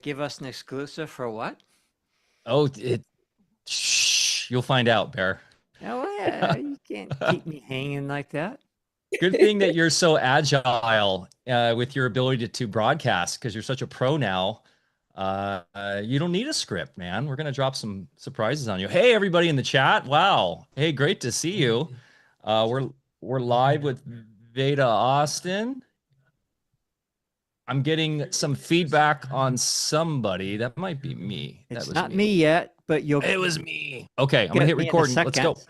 Give us an exclusive for what? Oh, you'll find out, Bear. Oh, yeah, you can't keep me hanging like that. Good thing that you're so agile with your ability to broadcast because you're such a pro now. You don't need a script, man. We're gonna drop some surprises on you. Hey, everybody in the chat! Wow. Hey, great to see you. We're live with Veda Austin. I'm getting some feedback on somebody. That might be me. That It's was not me me. yet, but you'll It was me. Okay, I'm gonna get hit me in a record and let's second. go.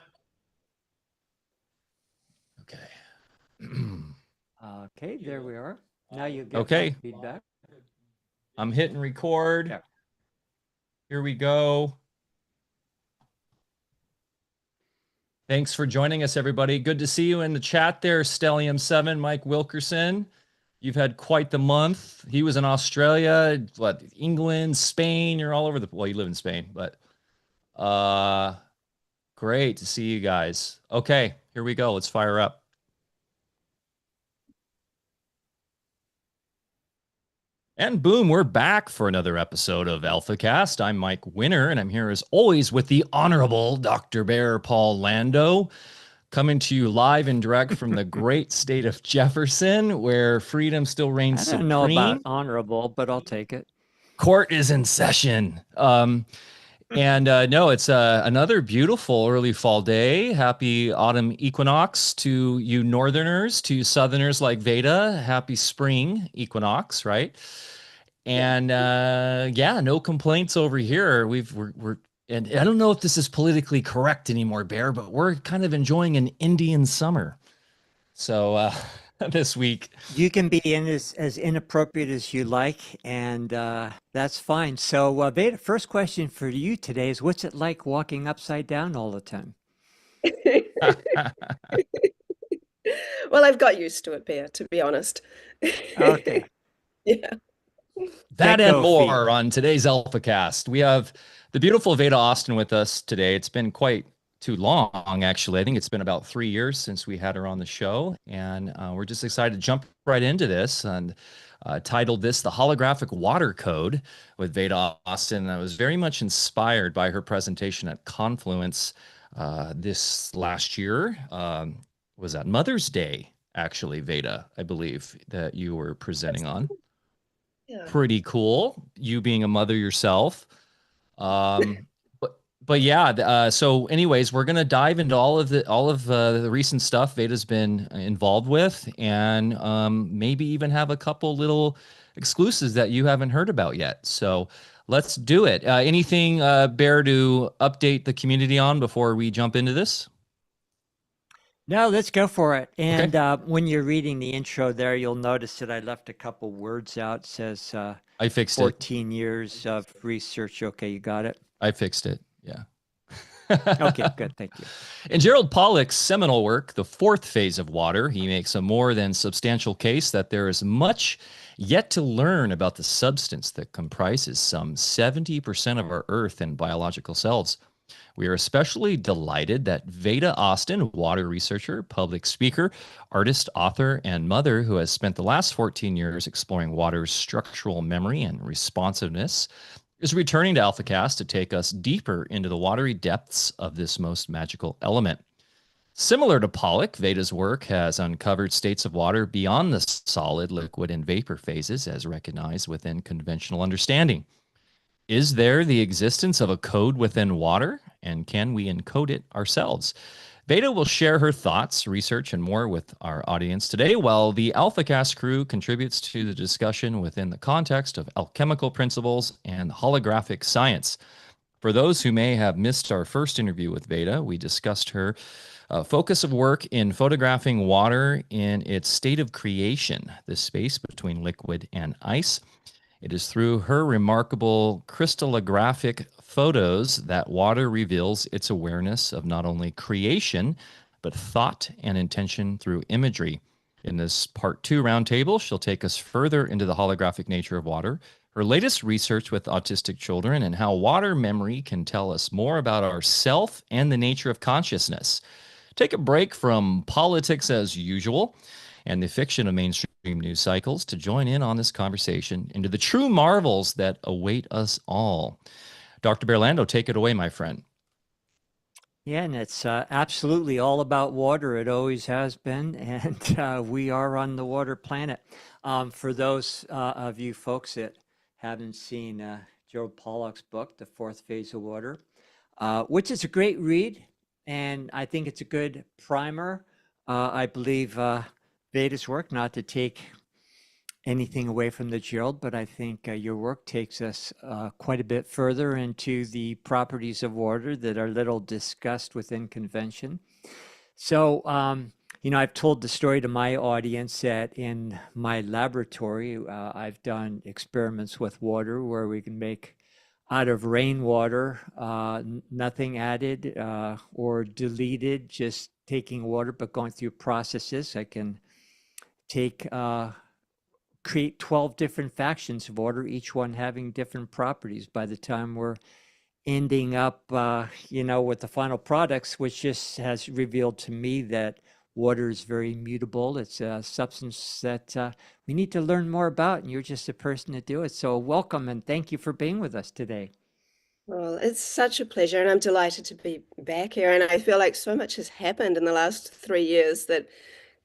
Okay. Okay, there we are. Now you get my Okay, feedback. I'm hitting record. Yeah. Here we go. Thanks for joining us, everybody. Good to see you in the chat there, Stellium7, Mike Wilkerson. You've had quite the month. He was in Australia, what, England, Spain. You're all over the, well, you live in Spain, but great to see you guys. Okay, here we go. Let's fire up. And boom, we're back for another episode of Alfacast. I'm Mike Winner, and I'm here as always with the Honorable Dr. Bear Paul Lando, coming to you live and direct from the great state of Jefferson, where freedom still reigns I don't know about supreme. honorable, but I'll take it. Court is in session. And no, it's another beautiful early fall day. Happy autumn equinox to you northerners, to southerners like Veda. Happy spring equinox, right? And yeah, no complaints over here. We're and I don't know if this is politically correct anymore, Bear, but we're kind of enjoying an Indian summer. So this week, You can be in as inappropriate as you like, and that's fine. So, Veda, first question for you today is, what's it like walking upside down all the time? Well, I've got used to it, Bear, to be honest. Okay. Yeah. that and Gecko feet. more on today's Alphacast. We have the beautiful Veda Austin with us today. It's been quite too long, actually. I think it's been about 3 years since we had her on the show, and we're just excited to jump right into this and titled this The Holographic Water Code with Veda Austin. I was very much inspired by her presentation at Confluence this last year. Was that Mother's Day, actually, Veda, I believe, that you were presenting on. Yeah. Pretty cool. You being a mother yourself. Um, but yeah. So, anyways, we're gonna dive into all of the recent stuff Veda's been involved with, and maybe even have a couple little exclusives that you haven't heard about yet. So, let's do it. Anything, Bear, to update the community on before we jump into this? No, let's go for it. Okay, And when you're reading the intro there, you'll notice that I left a couple words out. It says I fixed it. 14 years of research. Okay, you got it? I fixed it. Yeah. Okay, good. Thank you. In Gerald Pollack's seminal work, The Fourth Phase of Water, he makes a more than substantial case that there is much yet to learn about the substance that comprises some 70% of our Earth and biological selves. We are especially delighted that Veda Austin, water researcher, public speaker, artist, author, and mother who has spent the last 14 years exploring water's structural memory and responsiveness, is returning to Alfacast to take us deeper into the watery depths of this most magical element. Similar to Pollack, Veda's work has uncovered states of water beyond the solid, liquid, and vapor phases as recognized within conventional understanding. Is there the existence of a code within water, and can we encode it ourselves? Veda will share her thoughts, research, and more with our audience today, while the Alphacast crew contributes to the discussion within the context of alchemical principles and holographic science. For those who may have missed our first interview with Veda, we discussed her focus of work in photographing water in its state of creation, the space between liquid and ice. It is through her remarkable crystallographic photos that water reveals its awareness of not only creation, but thought and intention through imagery. In this part two roundtable, she'll take us further into the holographic nature of water, her latest research with autistic children, and how water memory can tell us more about ourself and the nature of consciousness. Take a break from politics as usual and the fiction of mainstream news cycles to join in on this conversation into the true marvels that await us all. Dr. Bear Lando, take it away, my friend. Yeah, and it's absolutely all about water. It always has been, and we are on the water planet. For those of you folks that haven't seen Gerald Pollack's book, The Fourth Phase of Water, which is a great read, and I think it's a good primer. I believe Veda's work, not to take anything away from the Gerald, but I think your work takes us quite a bit further into the properties of water that are little discussed within convention. So, I've told the story to my audience that in my laboratory, I've done experiments with water where we can make out of rainwater, nothing added or deleted, just taking water, but going through processes. I can create 12 different factions of water, each one having different properties. By the time we're ending up, with the final products, which just has revealed to me that water is very mutable. It's a substance that we need to learn more about, and you're just the person to do it. So welcome, and thank you for being with us today. Well, it's such a pleasure, and I'm delighted to be back here. And I feel like so much has happened in the last 3 years that,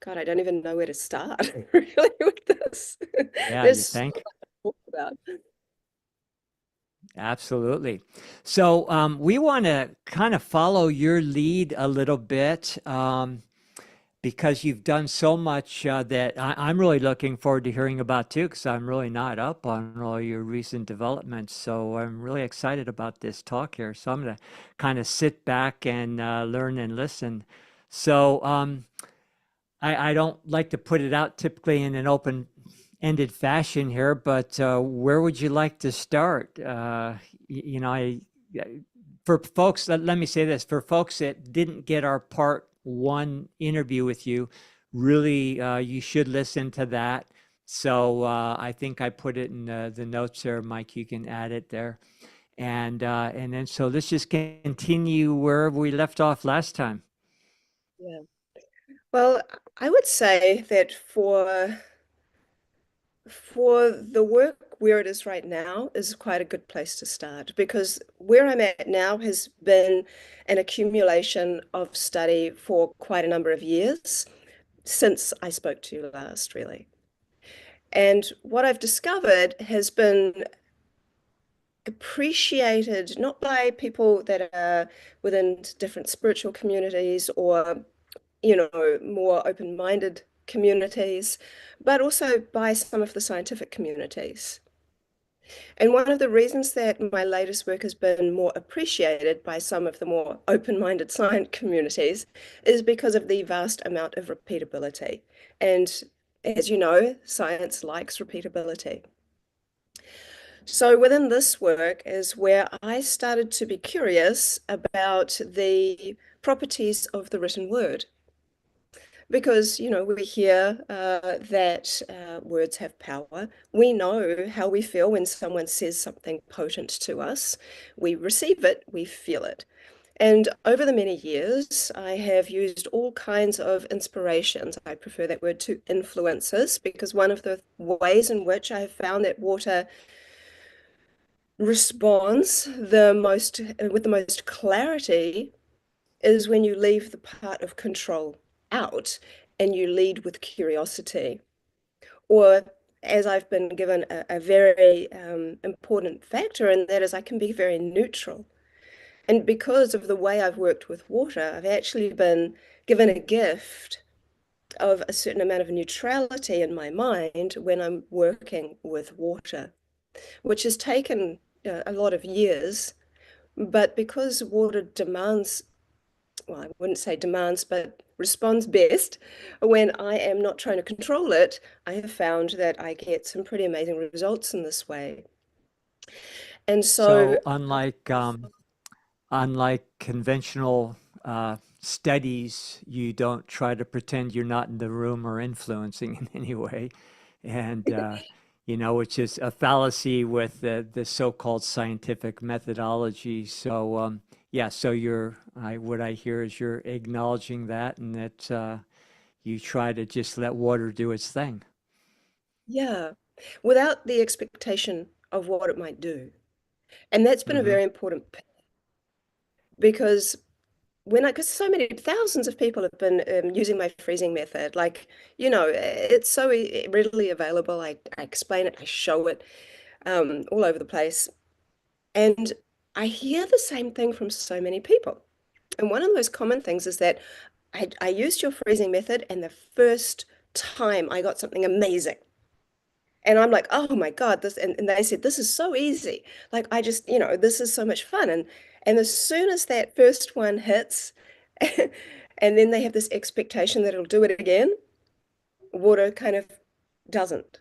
God, I don't even know where to start really with this. Yeah, you There's so think? much to talk about. Absolutely. So we want to kind of follow your lead a little bit because you've done so much that I'm really looking forward to hearing about too, because I'm really not up on all your recent developments. So I'm really excited about this talk here. So I'm going to kind of sit back and learn and listen. So I don't like to put it out typically in an open-ended fashion here, but where would you like to start? For folks, let me say this, for folks that didn't get our part one interview with you, really, you should listen to that. So I think I put it in the notes there, Mike, you can add it there. And then, so let's just continue where we left off last time. Yeah. Well, I would say that for the work where it is right now is quite a good place to start, because where I'm at now has been an accumulation of study for quite a number of years since I spoke to you last, really. And what I've discovered has been appreciated not by people that are within different spiritual communities or, more open-minded communities, but also by some of the scientific communities. And one of the reasons that my latest work has been more appreciated by some of the more open-minded science communities is because of the vast amount of repeatability. And as you know, science likes repeatability. So within this work is where I started to be curious about the properties of the written word. Because, we hear that words have power. We know how we feel when someone says something potent to us. We receive it, we feel it. And over the many years, I have used all kinds of inspirations. I prefer that word to influences, because one of the ways in which I have found that water responds with the most clarity is when you leave the part of control out and you lead with curiosity. Or, as I've been given a very important factor, and that is I can be very neutral. And because of the way I've worked with water, I've actually been given a gift of a certain amount of neutrality in my mind when I'm working with water, which has taken a lot of years. But because water demands, well, I wouldn't say demands, but responds best when I am not trying to control it, I have found that I get some pretty amazing results in this way. And so, So unlike conventional studies, you don't try to pretend you're not in the room or influencing in any way. And, which is a fallacy with the so-called scientific methodology. So, yeah, so what I hear is you're acknowledging that and that, you try to just let water do its thing. Yeah, without the expectation of what it might do. And that's been a Mm-hmm. very important because because so many thousands of people have been using my freezing method, like, it's so readily available. I explain it, I show it all over the place. And I hear the same thing from so many people. And one of the most common things is that I used your freezing method, and the first time I got something amazing. And I'm like, oh my God, and they said, this is so easy. Like, I just, this is so much fun. And as soon as that first one hits, and then they have this expectation that it'll do it again, water kind of doesn't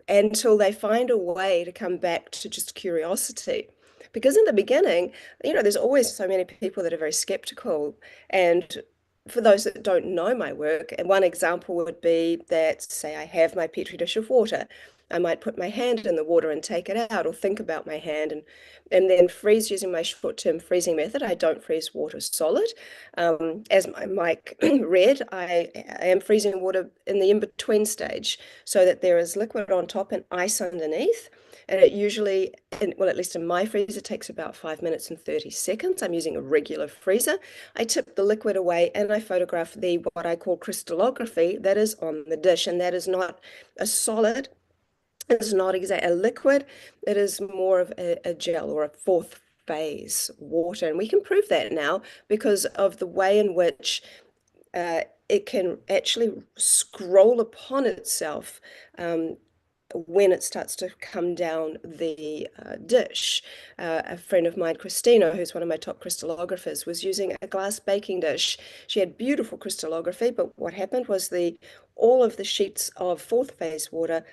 until they find a way to come back to just curiosity. Because in the beginning, there's always so many people that are very skeptical. And for those that don't know my work, and one example would be that, say, I have my petri dish of water. I might put my hand in the water and take it out, or think about my hand and then freeze using my short-term freezing method. I don't freeze water solid. As my mic read, I am freezing water in the in-between stage so that there is liquid on top and ice underneath. And it usually, well, at least in my freezer, takes about 5 minutes and 30 seconds. I'm using a regular freezer. I tip the liquid away and I photograph what I call crystallography that is on the dish. And that is not a solid, it's not exactly a liquid, it is more of a gel or a fourth phase water. And we can prove that now because of the way in which it can actually scroll upon itself when it starts to come down the dish. A friend of mine, Christina, who's one of my top crystallographers, was using a glass baking dish. She had beautiful crystallography, but what happened was all of the sheets of fourth phase water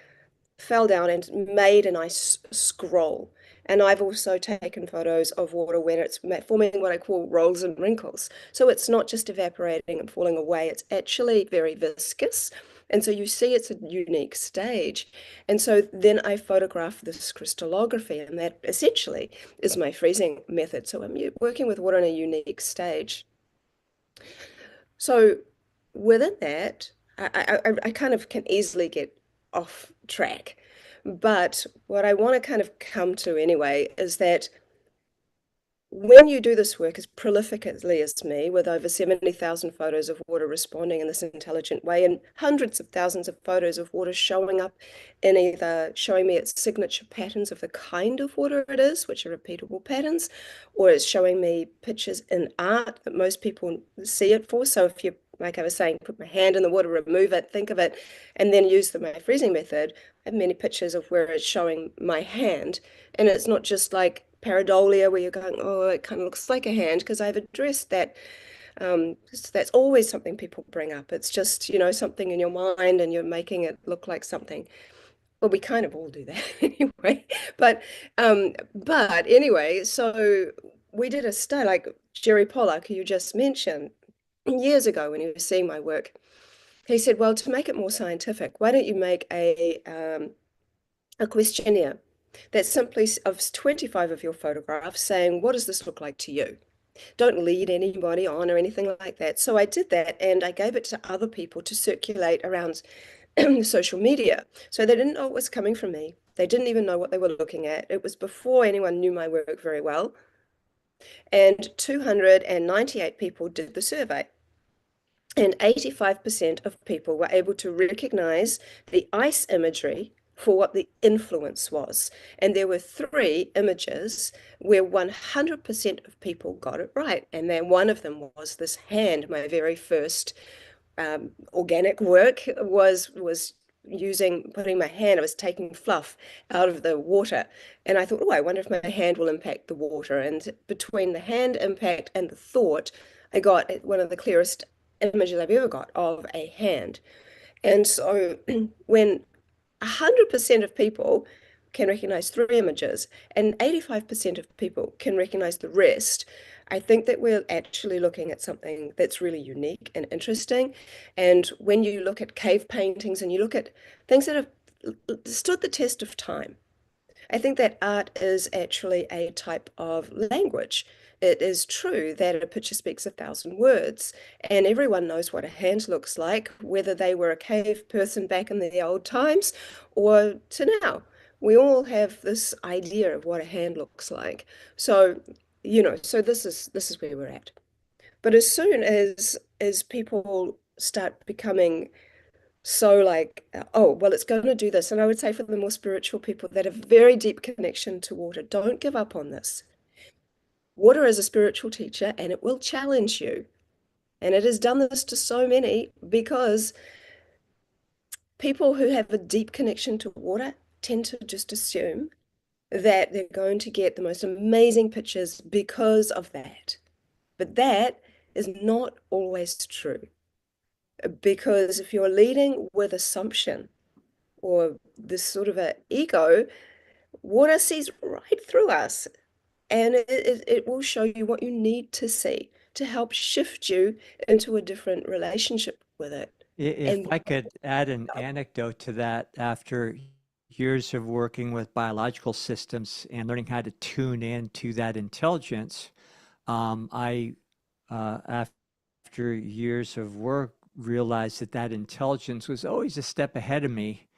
fell down and made a nice scroll. And I've also taken photos of water when it's forming what I call rolls and wrinkles. So it's not just evaporating and falling away, it's actually very viscous. And so you see it's a unique stage. And so then I photograph this crystallography, and that essentially is my freezing method. So I'm working with water in a unique stage. So within that, I kind of can easily get off track. But what I want to kind of come to anyway is that when you do this work as prolifically as me, with over 70,000 photos of water responding in this intelligent way, and hundreds of thousands of photos of water showing up in either showing me its signature patterns of the kind of water it is, which are repeatable patterns, or it's showing me pictures in art that most people see it for. So if you, like I was saying, put my hand in the water, remove it, think of it, and then use my freezing method, I have many pictures of where it's showing my hand. And it's not just like pareidolia where you're going, oh, it kind of looks like a hand, because I've addressed that. That's always something people bring up. It's just, something in your mind and you're making it look like something. Well, we kind of all do that anyway. But anyway, so we did a study, like Gerald Pollack, who you just mentioned, years ago when he was seeing my work. He said, well, to make it more scientific, why don't you make a questionnaire that's simply of 25 of your photographs saying, what does this look like to you? Don't lead anybody on or anything like that. So I did that, and I gave it to other people to circulate around social media. So they didn't know it was coming from me. They didn't even know what they were looking at. It was before anyone knew my work very well. And 298 people did the survey. And 85% of people were able to recognize the ice imagery for what the influence was. And there were 3 images where 100% of people got it right. And then one of them was this hand. My very first organic work was putting my hand, I was taking fluff out of the water. And I thought, oh, I wonder if my hand will impact the water. And between the hand impact and the thought, I got one of the clearest images I've ever got of a hand. And so when 100% of people can recognize 3 images and 85% of people can recognize the rest, I think that we're actually looking at something that's really unique and interesting. And when you look at cave paintings and you look at things that have stood the test of time, I think that art is actually a type of language. It is true that a picture speaks 1,000 words, and everyone knows what a hand looks like, whether they were a cave person back in the old times or to now. We all have this idea of what a hand looks like. So, so this is where we're at. But as soon as people start becoming so like, oh, well, it's going to do this. And I would say for the more spiritual people that have very deep connection to water, don't give up on this. Water is a spiritual teacher and it will challenge you. And it has done this to so many because people who have a deep connection to water tend to just assume that they're going to get the most amazing pictures because of that. But that is not always true. Because if you're leading with assumption or this sort of an ego, water sees right through us and it will show you what you need to see to help shift you into a different relationship with it. If And I could add an anecdote to that, after years of working with biological systems and learning how to tune in to that intelligence, I, after years of work, realized that that intelligence was always a step ahead of me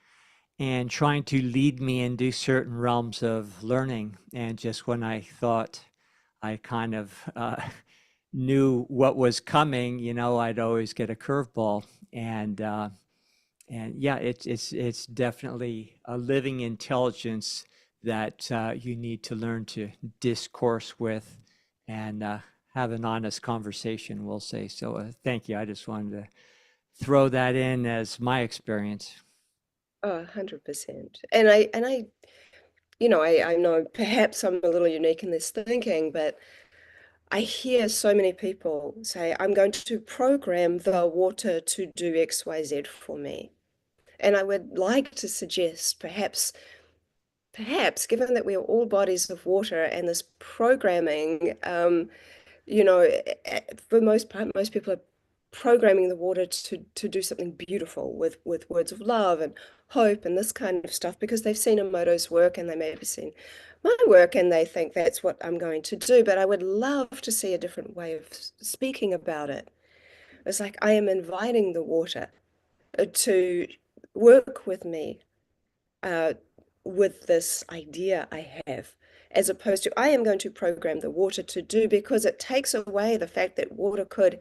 and trying to lead me into certain realms of learning. And just when I thought I kind of knew what was coming, I'd always get a curveball. And yeah, it's definitely a living intelligence that you need to learn to discourse with and have an honest conversation, we'll say. So thank you. I just wanted to throw that in as my experience. 100%. And I know perhaps I'm a little unique in this thinking, but I hear so many people say, I'm going to program the water to do XYZ for me. And I would like to suggest perhaps, given that we are all bodies of water and this programming, for most part, most people are programming the water to do something beautiful with words of love and hope and this kind of stuff because they've seen Emoto's work and they may have seen my work and they think that's what I'm going to do. But I would love to see a different way of speaking about it. It's like I am inviting the water to work with me uh, with this idea I have, as opposed to I am going to program the water to do, because it takes away the fact that water could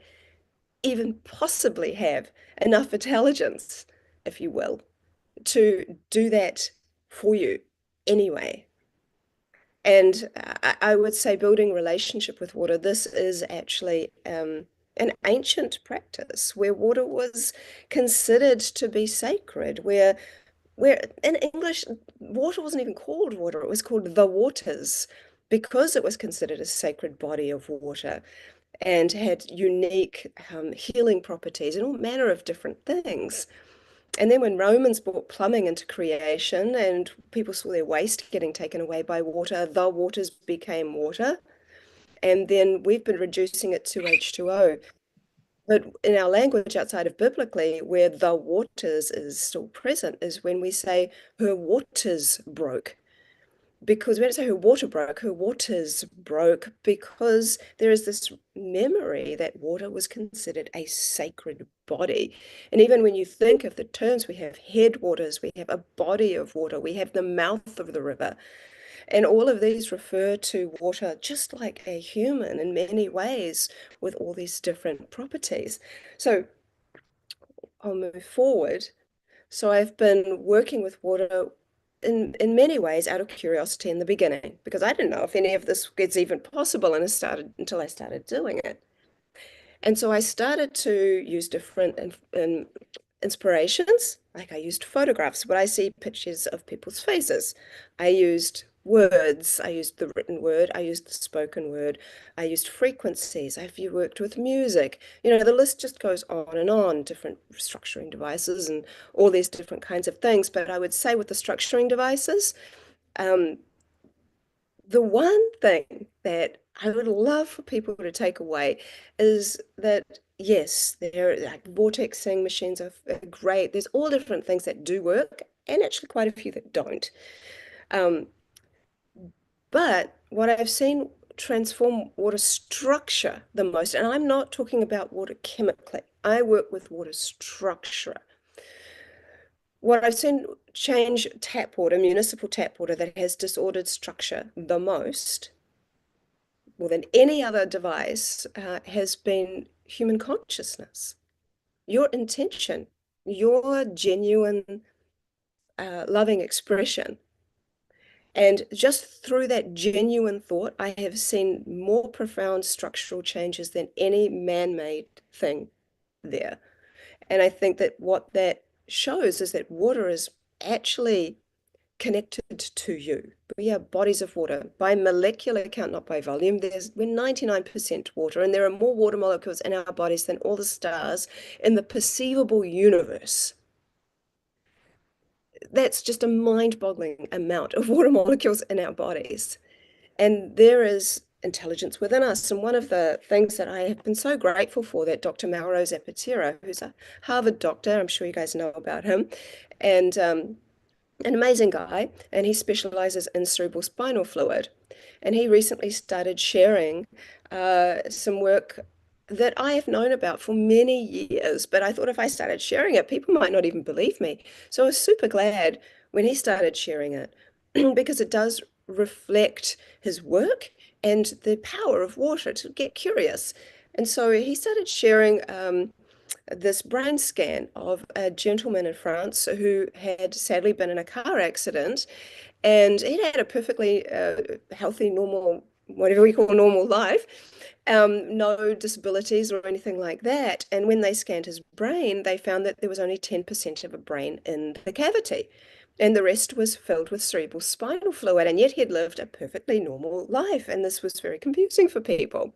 even possibly have enough intelligence, if you will, to do that for you anyway. And I would say building relationship with water, this is actually an ancient practice where water was considered to be sacred, where in English, water wasn't even called water, it was called the waters because it was considered a sacred body of water and had unique healing properties and all manner of different things. And then when Romans brought plumbing into creation and people saw their waste getting taken away by water, the waters became water. And then we've been reducing it to H2O. But in our language outside of biblically, where the waters is still present, is when we say her waters broke. Because we don't say her water broke, her waters broke, because there is this memory that water was considered a sacred body. And even when you think of the terms, we have headwaters, we have a body of water, we have the mouth of the river. And all of these refer to water just like a human in many ways with all these different properties. So I'll move forward. So I've been working with water in many ways out of curiosity in the beginning, because I didn't know if any of this is even possible until I started doing it. And so I started to use different inspirations. Like I used photographs, but I see pictures of people's faces. I used words, I used the written word, I used the spoken word, I used frequencies, I've worked with music. The list just goes on, different structuring devices and all these different kinds of things. But I would say with the structuring devices, the one thing that I would love for people to take away is that, yes, there like vortexing machines are great. There's all different things that do work, and actually quite a few that don't. Um, But what I've seen transform water structure the most, and I'm not talking about water chemically, I work with water structure. What I've seen change tap water, municipal tap water that has disordered structure the most, more than any other device, has been human consciousness. Your intention, your genuine, loving expression. And just through that genuine thought, I have seen more profound structural changes than any man-made thing there. And I think that what that shows is that water is actually connected to you. We are bodies of water by molecular count, not by volume. We're 99% water, and there are more water molecules in our bodies than all the stars in the perceivable universe. That's just a mind-boggling amount of water molecules in our bodies. And there is intelligence within us. And one of the things that I have been so grateful for, that Dr. Mauro Zapatero, who's a Harvard doctor, I'm sure you guys know about him, and an amazing guy, and he specializes in cerebral spinal fluid. And he recently started sharing some work that I have known about for many years, but I thought if I started sharing it, people might not even believe me. So I was super glad when he started sharing it because it does reflect his work and the power of water to get curious. And so he started sharing this brain scan of a gentleman in France who had sadly been in a car accident, and he'd had a perfectly healthy, normal, whatever we call normal life, no disabilities or anything like that. And when they scanned his brain, they found that there was only 10% of a brain in the cavity, and the rest was filled with cerebral spinal fluid, and yet he'd lived a perfectly normal life, and this was very confusing for people.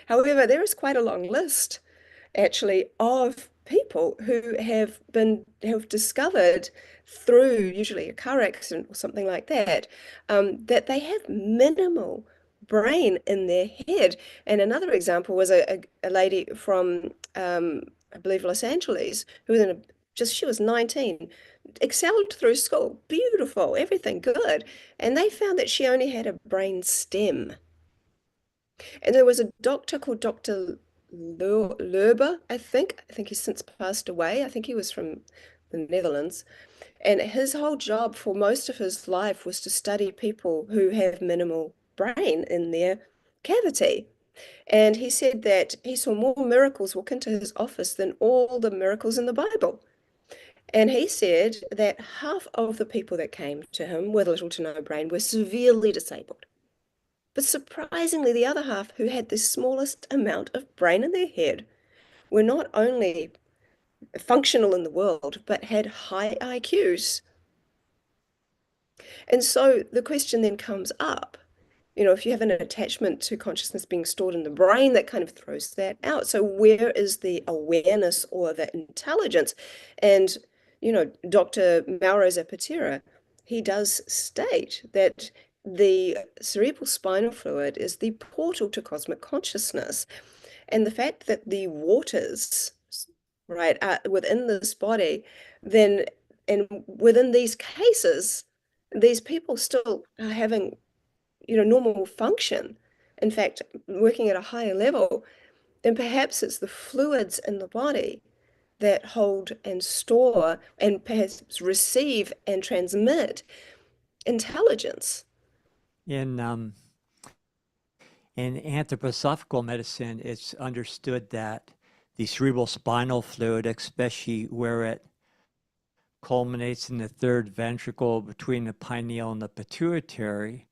However, there is quite a long list actually of people who have discovered through usually a car accident or something like that, that they have minimal brain in their head. And another example was a lady from I believe Los Angeles, who was she was 19, excelled through school, beautiful, everything good, and they found that she only had a brain stem. And there was a doctor called Dr. Lerber, I think. I think he's since passed away. I think he was from the Netherlands. And his whole job for most of his life was to study people who have minimal brain in their cavity. And he said that he saw more miracles walk into his office than all the miracles in the Bible. And he said that half of the people that came to him with little to no brain were severely disabled. But surprisingly, the other half, who had the smallest amount of brain in their head, were not only functional in the world, but had high IQs. And so the question then comes up, if you have an attachment to consciousness being stored in the brain, that kind of throws that out. So where is the awareness or the intelligence? And, Dr. Mauro Zapatero, he does state that the cerebral spinal fluid is the portal to cosmic consciousness. And the fact that the waters, right, are within this body, then, and within these cases, these people still are having, normal function. In fact, working at a higher level, then perhaps it's the fluids in the body that hold and store and perhaps receive and transmit intelligence. In anthroposophical medicine, it's understood that the cerebral spinal fluid, especially where it culminates in the third ventricle between the pineal and the pituitary,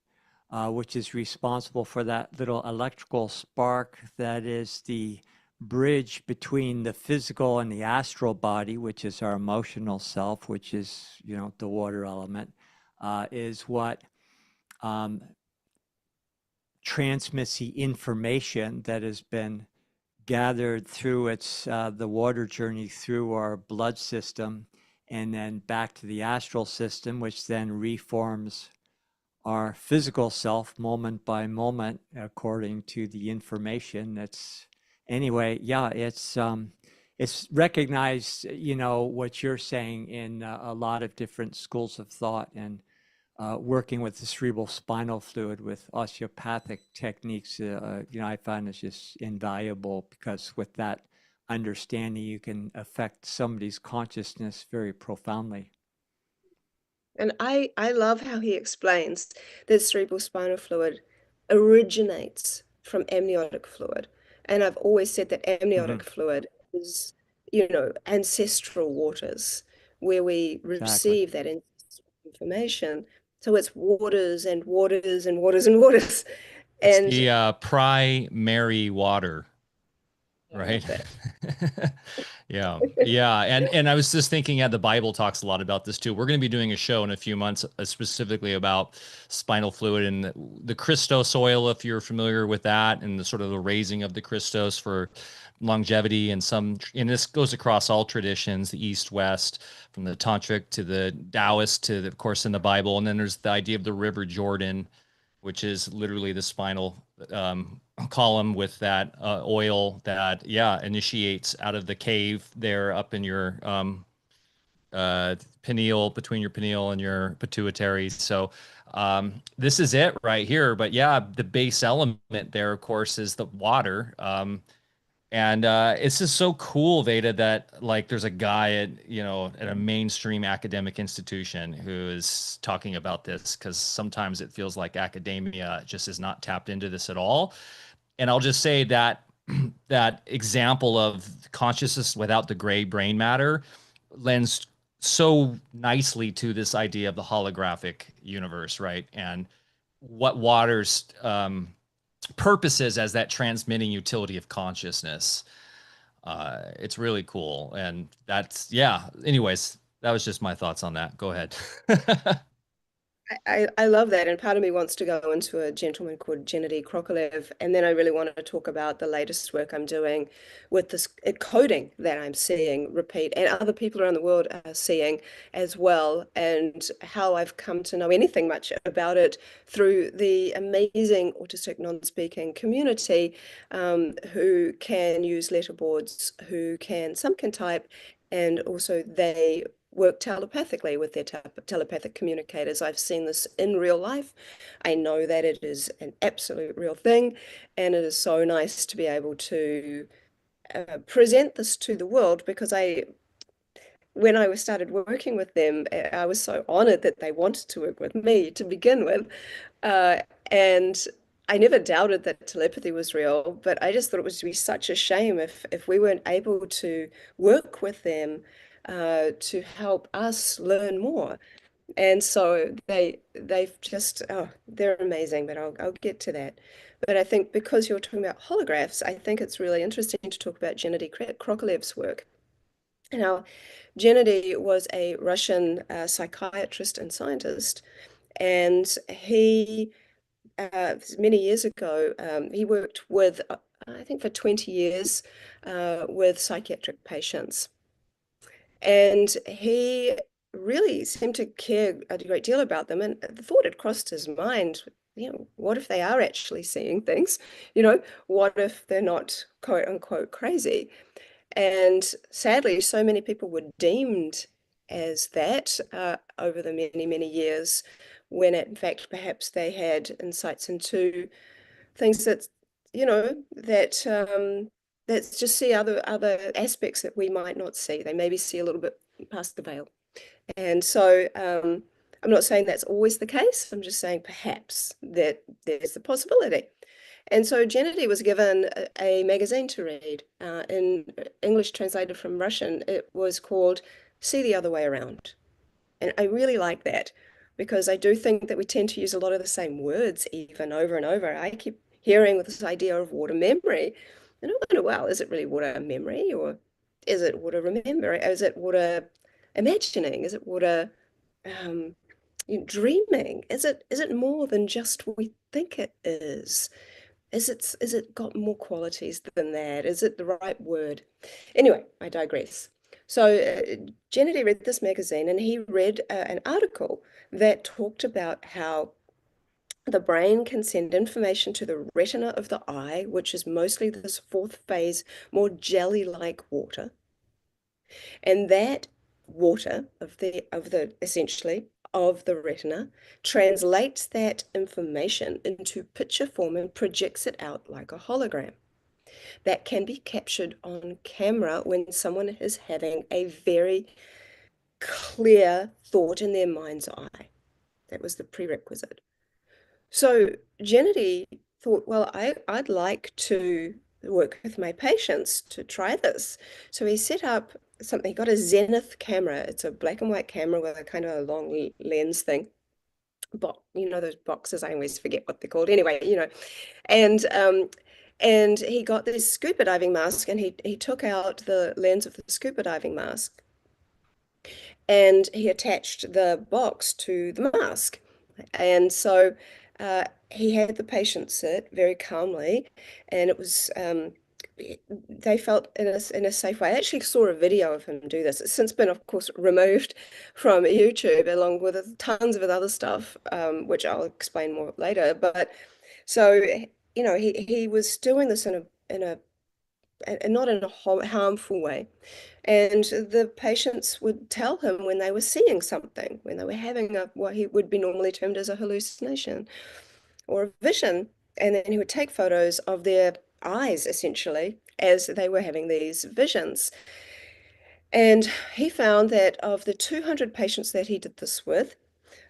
which is responsible for that little electrical spark that is the bridge between the physical and the astral body, which is our emotional self, which is, the water element, is what transmits the information that has been gathered through the water journey through our blood system and then back to the astral system, which then reforms our physical self moment by moment according to the information that's anyway. Yeah, it's recognized, what you're saying in a lot of different schools of thought. And working with the cerebral spinal fluid with osteopathic techniques, I find is just invaluable, because with that understanding, you can affect somebody's consciousness very profoundly. And I love how he explains that cerebral spinal fluid originates from amniotic fluid. And I've always said that Hmm. amniotic fluid is, ancestral waters where we Exactly. receive that ancestral information. So it's waters and waters and waters and waters. It's And the primary water, I right? love that. Yeah. Yeah. And I was just thinking, yeah, the Bible talks a lot about this too. We're going to be doing a show in a few months specifically about spinal fluid and the Christos oil, if you're familiar with that, and the sort of the raising of the Christos for longevity. And this goes across all traditions, the East, West, from the Tantric to the Taoist to, of course, in the Bible. And then there's the idea of the River Jordan, which is literally the spinal column with that oil that, yeah, initiates out of the cave there up in your pineal, between your pineal and your pituitary. So this is it right here. But yeah, the base element there, of course, is the water. And it's just so cool, Veda, that like there's a guy at a mainstream academic institution who is talking about this, because sometimes it feels like academia just is not tapped into this at all. And I'll just say that that example of consciousness without the gray brain matter lends so nicely to this idea of the holographic universe, right? And what water's purpose is as that transmitting utility of consciousness. It's really cool. And that's, yeah. Anyways, that was just my thoughts on that. Go ahead. I love that, and part of me wants to go into a gentleman called Gennady Krokalev, and then I really want to talk about the latest work I'm doing with this coding that I'm seeing repeat, and other people around the world are seeing as well, and how I've come to know anything much about it through the amazing autistic non-speaking community, who can use letterboards, some can type, and also they work telepathically with their telepathic communicators. I've seen this in real life. I know that it is an absolute real thing, and it is so nice to be able to present this to the world, because when I started working with them, I was so honored that they wanted to work with me to begin with. And I never doubted that telepathy was real, but I just thought it would be such a shame if we weren't able to work with them to help us learn more. And so they've just, oh, they're amazing, but I'll get to that. But I think because you're talking about holographs, I think it's really interesting to talk about Gennady Krokolev's work. Now, Gennady was a Russian psychiatrist and scientist, and he many years ago, he worked with, I think for 20 years, with psychiatric patients. And he really seemed to care a great deal about them. And the thought had crossed his mind, what if they are actually seeing things? What if they're not quote unquote crazy? And sadly, so many people were deemed as that over the many, many years, when in fact perhaps they had insights into things that just see other aspects that we might not see. They maybe see a little bit past the veil. And so I'm not saying that's always the case. I'm just saying perhaps that there's the possibility. And so Gennady was given a magazine to read in English translated from Russian. It was called See the Other Way Around. And I really like that, because I do think that we tend to use a lot of the same words even over and over. I keep hearing with this idea of water memory. And I wonder, well, is it really water memory, or is it water remembering? Is it water imagining? Is it water dreaming? Is it more than just what we think it is? Is it got more qualities than that? Is it the right word? Anyway, I digress. So Gennady read this magazine, and he read an article that talked about how the brain can send information to the retina of the eye, which is mostly this fourth phase, more jelly-like water. And that water of the essentially of the retina, translates that information into picture form and projects it out like a hologram. That can be captured on camera when someone is having a very clear thought in their mind's eye. That was the prerequisite. So Gennady thought, well, I'd like to work with my patients to try this. So he set up something, he got a Zenith camera. It's a black and white camera with a kind of a long lens thing. Those boxes, I always forget what they're called. Anyway, and he got this scuba diving mask, and he took out the lens of the scuba diving mask, and he attached the box to the mask. And so he had the patient sit very calmly, and it was they felt in a safe way. I actually saw a video of him do this. It's since been, of course, removed from YouTube, along with tons of other stuff, which I'll explain more later. But so he was doing this in a not in a harmful way. And the patients would tell him when they were seeing something, when they were having what he would be normally termed as a hallucination or a vision. And then he would take photos of their eyes, essentially, as they were having these visions. And he found that of the 200 patients that he did this with,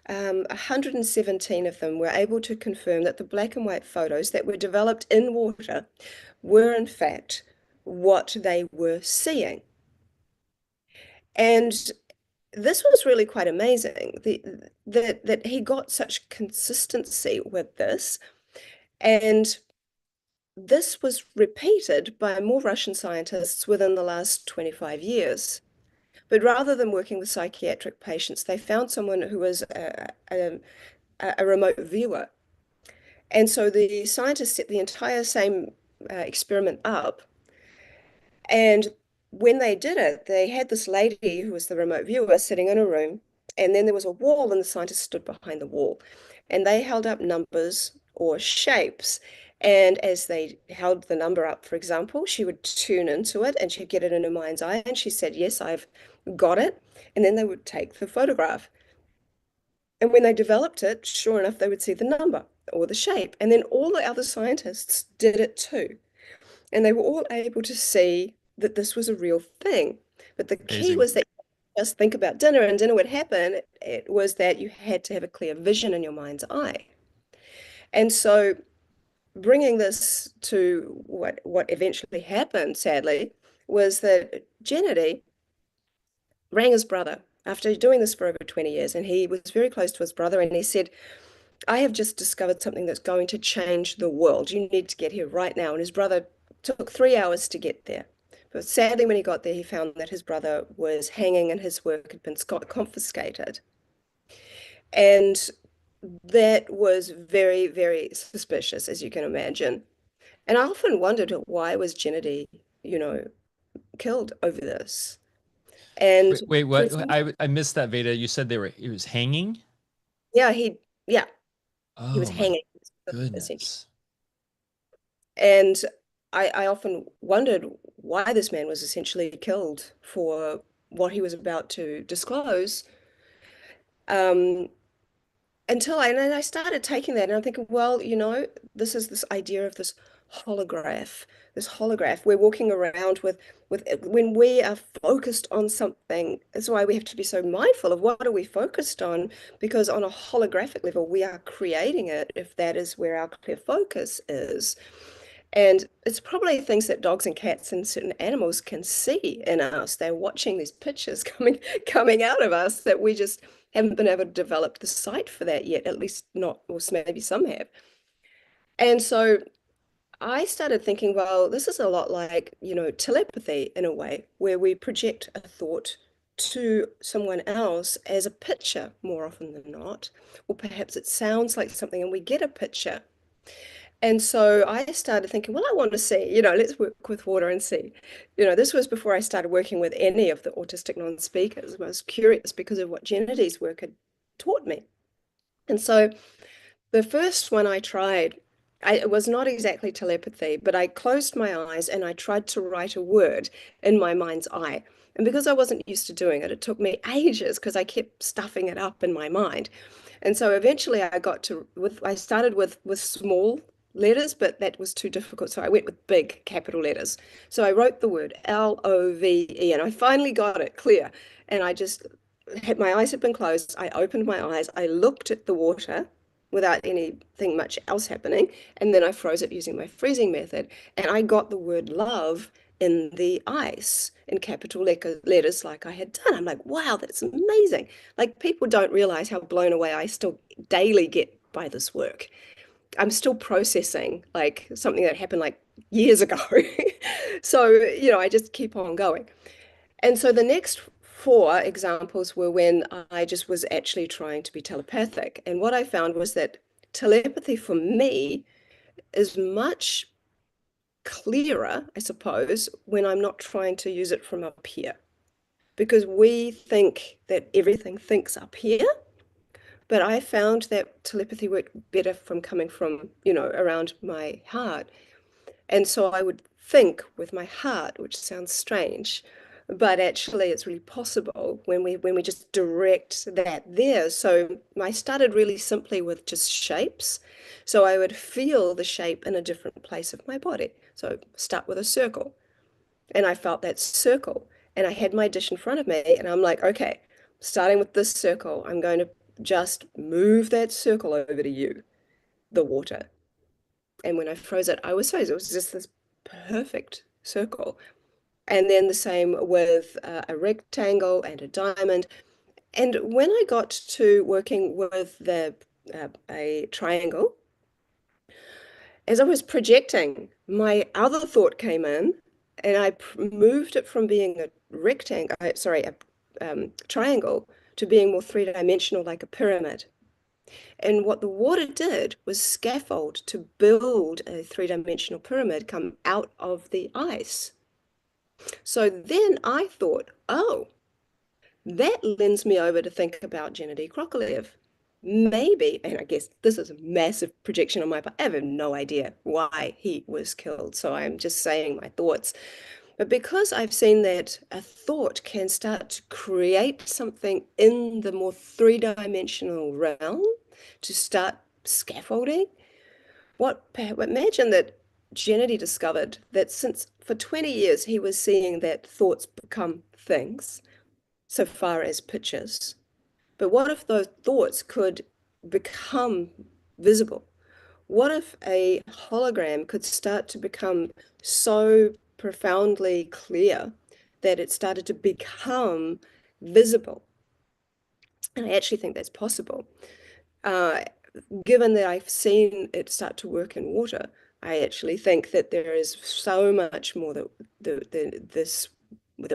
117 of them were able to confirm that the black and white photos that were developed in water were, in fact, what they were seeing. And this was really quite amazing, that he got such consistency with this. And this was repeated by more Russian scientists within the last 25 years. But rather than working with psychiatric patients, they found someone who was a remote viewer. And so the scientists set the entire same experiment up. And when they did it, they had this lady who was the remote viewer sitting in a room, and then there was a wall, and the scientists stood behind the wall. And they held up numbers or shapes. And as they held the number up, for example, she would tune into it and she'd get it in her mind's eye. And she said, yes, I've got it. And then they would take the photograph. And when they developed it, sure enough, they would see the number or the shape. And then all the other scientists did it too. And they were all able to see that this was a real thing. But the key was that you just think about dinner, and dinner would happen. It was that you had to have a clear vision in your mind's eye. And so bringing this to what eventually happened, sadly, was that Gennady rang his brother after doing this for over 20 years, and he was very close to his brother, and he said, I have just discovered something that's going to change the world. You need to get here right now. And his brother took 3 hours to get there. But sadly, when he got there, he found that his brother was hanging and his work had been confiscated. And that was very, very suspicious, as you can imagine. And I often wondered, why was Gennady, killed over this? And Wait, what? I missed that, Veda. You said he was hanging? Yeah, he was Oh my hanging, essentially. goodness. And I often wondered why this man was essentially killed for what he was about to disclose. Until I started taking that, and I'm thinking, well, this is this idea of this holograph. We're walking around with when we are focused on something. That's why we have to be so mindful of what are we focused on, because on a holographic level, we are creating it if that is where our clear focus is. And it's probably things that dogs and cats and certain animals can see in us. They're watching these pictures coming out of us that we just haven't been able to develop the sight for that yet, at least not, or maybe some have. And so I started thinking, well, this is a lot like, telepathy in a way, where we project a thought to someone else as a picture more often than not, or perhaps it sounds like something and we get a picture. And so I started thinking, well, I want to see, let's work with water and see. This was before I started working with any of the autistic non-speakers. I was curious because of what Gennady's work had taught me. And so the first one I tried, it was not exactly telepathy, but I closed my eyes and I tried to write a word in my mind's eye. And because I wasn't used to doing it, it took me ages because I kept stuffing it up in my mind. And so eventually I started with small letters, but that was too difficult. So I went with big capital letters. So I wrote the word Love, and I finally got it clear. And I just had my eyes had been closed. I opened my eyes. I looked at the water without anything much else happening. And then I froze it using my freezing method. And I got the word love in the ice in capital letters like I had done. I'm like, wow, that's amazing. Like people don't realize how blown away I still daily get by this work. I'm still processing like something that happened like years ago. So, I just keep on going. And so the next four examples were when I just was actually trying to be telepathic. And what I found was that telepathy for me is much clearer, I suppose, when I'm not trying to use it from up here. Because we think that everything thinks up here, but I found that telepathy worked better from coming from, around my heart. And so I would think with my heart, which sounds strange, but actually it's really possible when we just direct that there. So I started really simply with just shapes. So I would feel the shape in a different place of my body. So start with a circle. And I felt that circle. And I had my dish in front of me, and I'm like, okay, starting with this circle, I'm going to just move that circle over to you, the water. And when I froze it, I was froze. It was just this perfect circle. And then the same with a rectangle and a diamond. And when I got to working with a triangle, as I was projecting, my other thought came in, and I moved it from being a rectangle, sorry, a triangle, to being more three-dimensional, like a pyramid. And what the water did was scaffold to build a three-dimensional pyramid come out of the ice. So then I thought, oh, that lends me over to think about Gennady Krokalev. Maybe, and I guess this is a massive projection on my part. I have no idea why he was killed, so I'm just saying my thoughts. But because I've seen that a thought can start to create something in the more three-dimensional realm to start scaffolding, imagine that Gennady discovered that since for 20 years he was seeing that thoughts become things, so far as pictures. But what if those thoughts could become visible? What if a hologram could start to become so profoundly clear that it started to become visible? And I actually think that's possible. Given that I've seen it start to work in water, I actually think that there is so much more that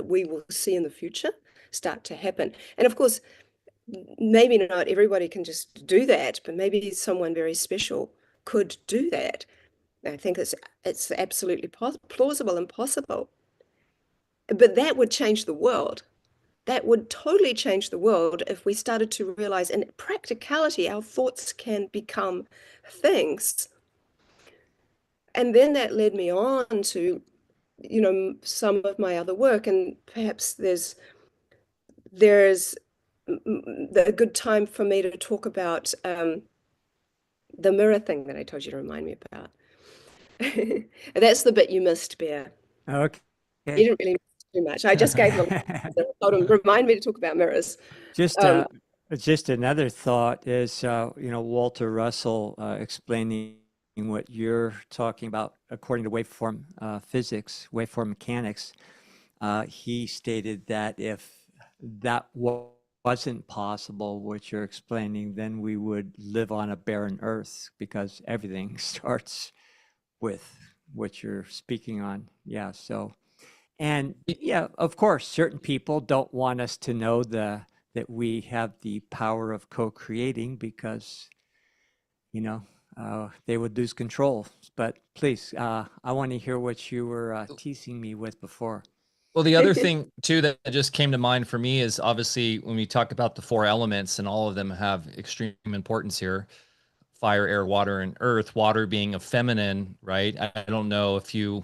we will see in the future start to happen. And of course, maybe not everybody can just do that, but maybe someone very special could do that. I think it's absolutely plausible and possible. But that would change the world. That would totally change the world if we started to realize in practicality our thoughts can become things. And then that led me on to, some of my other work, and perhaps there's a good time for me to talk about the mirror thing that I told you to remind me about. That's the bit you missed, Bear. Okay. You didn't really miss too much. I just gave them, told him, remind me to talk about mirrors. Just Um, just another thought is, Walter Russell explaining what you're talking about according to waveform physics, waveform mechanics. He stated that if that wasn't possible, what you're explaining, then we would live on a barren earth because everything starts with what you're speaking on. Yeah. So, and yeah, of course, certain people don't want us to know that we have the power of co-creating because, they would lose control. But please, I want to hear what you were teasing me with before. Well, the other thing too that just came to mind for me is obviously when we talk about the four elements and all of them have extreme importance here, fire, air, water, and earth, water being a feminine, right? I don't know if you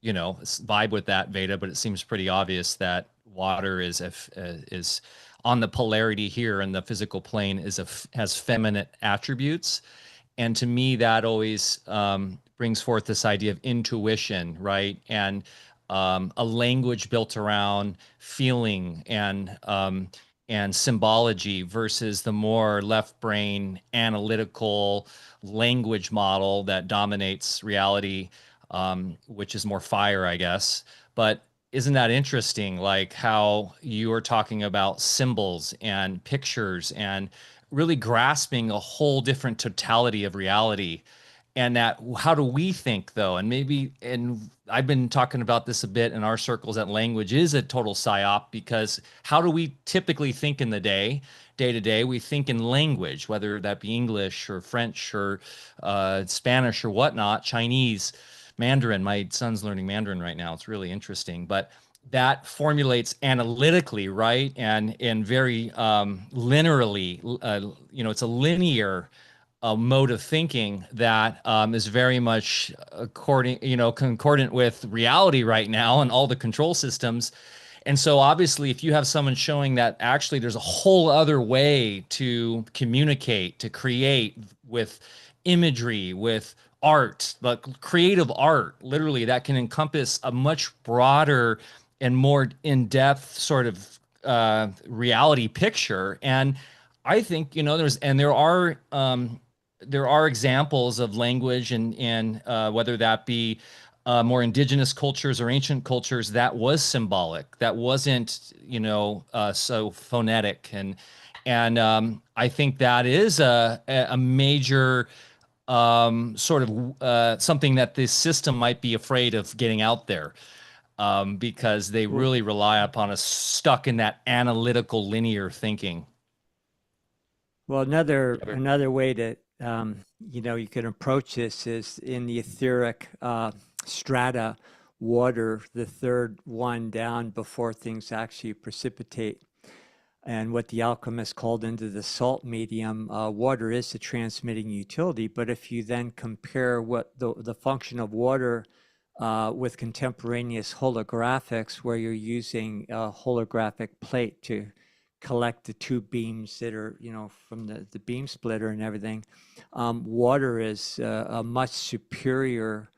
vibe with that, Veda, but it seems pretty obvious that water is on the polarity here in the physical plane has feminine attributes. And to me, that always brings forth this idea of intuition, right? And a language built around feeling and symbology versus the more left brain analytical language model that dominates reality, which is more fire, I guess. But isn't that interesting? Like how you are talking about symbols and pictures and really grasping a whole different totality of reality. And that, how do we think though? And maybe, and I've been talking about this a bit in our circles, that language is a total psyop, because how do we typically think in the day to day? We think in language, whether that be English or French or Spanish or whatnot, Chinese, Mandarin. My son's learning Mandarin right now. It's really interesting, but that formulates analytically, right? And very linearly, it's a linear mode of thinking that is very much concordant with reality right now and all the control systems. And so obviously, if you have someone showing that actually there's a whole other way to communicate, to create with imagery, with art, like creative art, literally, that can encompass a much broader and more in-depth sort of reality picture. And I think, there are examples of language and whether that be more indigenous cultures or ancient cultures, that was symbolic, that wasn't, so phonetic. And I think that is a major sort of something that this system might be afraid of getting out there, because they Well, really rely upon us stuck in that analytical linear thinking. well, another way to you can approach this is in the etheric strata, water, the third one down before things actually precipitate. And what the alchemists called into the salt medium, water is the transmitting utility. But if you then compare what the function of water with contemporaneous holographics, where you're using a holographic plate to collect the two beams that are, from the beam splitter and everything, water is a much superior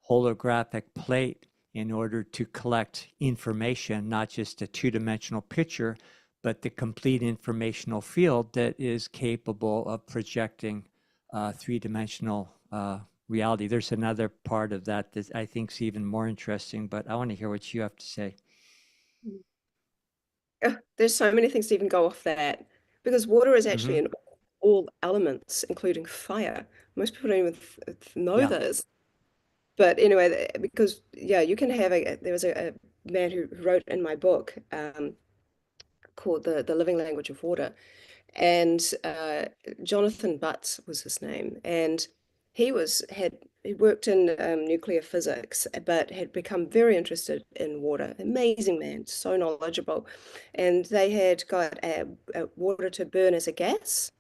holographic plate in order to collect information, not just a two-dimensional picture, but the complete informational field that is capable of projecting three-dimensional reality. There's another part of that that I think is even more interesting, but I want to hear what you have to say. There's so many things to even go off that, because water is actually Mm-hmm. in all elements, including fire. Most people don't even know Yeah. this. But anyway, because yeah, you can have there was a man who wrote in my book called the Living Language of Water, and Jonathan Butts was his name, and he worked in nuclear physics, but had become very interested in water. Amazing man, so knowledgeable, and they had got water to burn as a gas.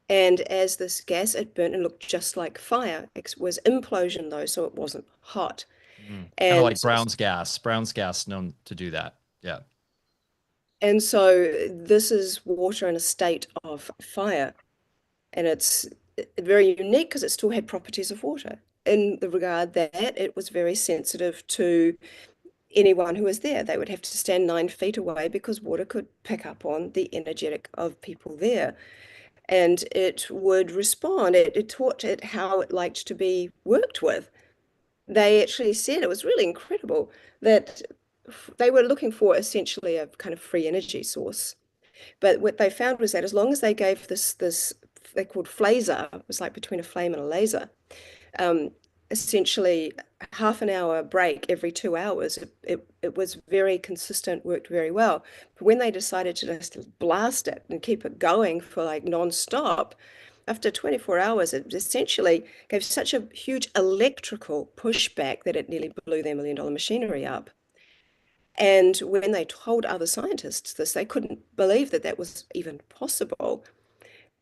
And as this gas, it burnt and looked just like fire. It was implosion though, so it wasn't hot. Kind of And like Brown's gas. Brown's gas known to do that. Yeah. and so this is water in a state of fire. And it's very unique because it still had properties of water in the regard that it was very sensitive to anyone who was there. They would have to stand 9 feet away because water could pick up on the energetic of people there. And it would respond. It taught it how it liked to be worked with. They actually said it was really incredible that they were looking for essentially a kind of free energy source. But what they found was that as long as they gave this they called phaser, it was like between a flame and a laser, um, essentially half an hour break every 2 hours, it was very consistent, worked very well. But when they decided to just blast it and keep it going for like non-stop, after 24 hours, it essentially gave such a huge electrical pushback that it nearly blew their $1 million machinery up. And when they told other scientists this, they couldn't believe that that was even possible.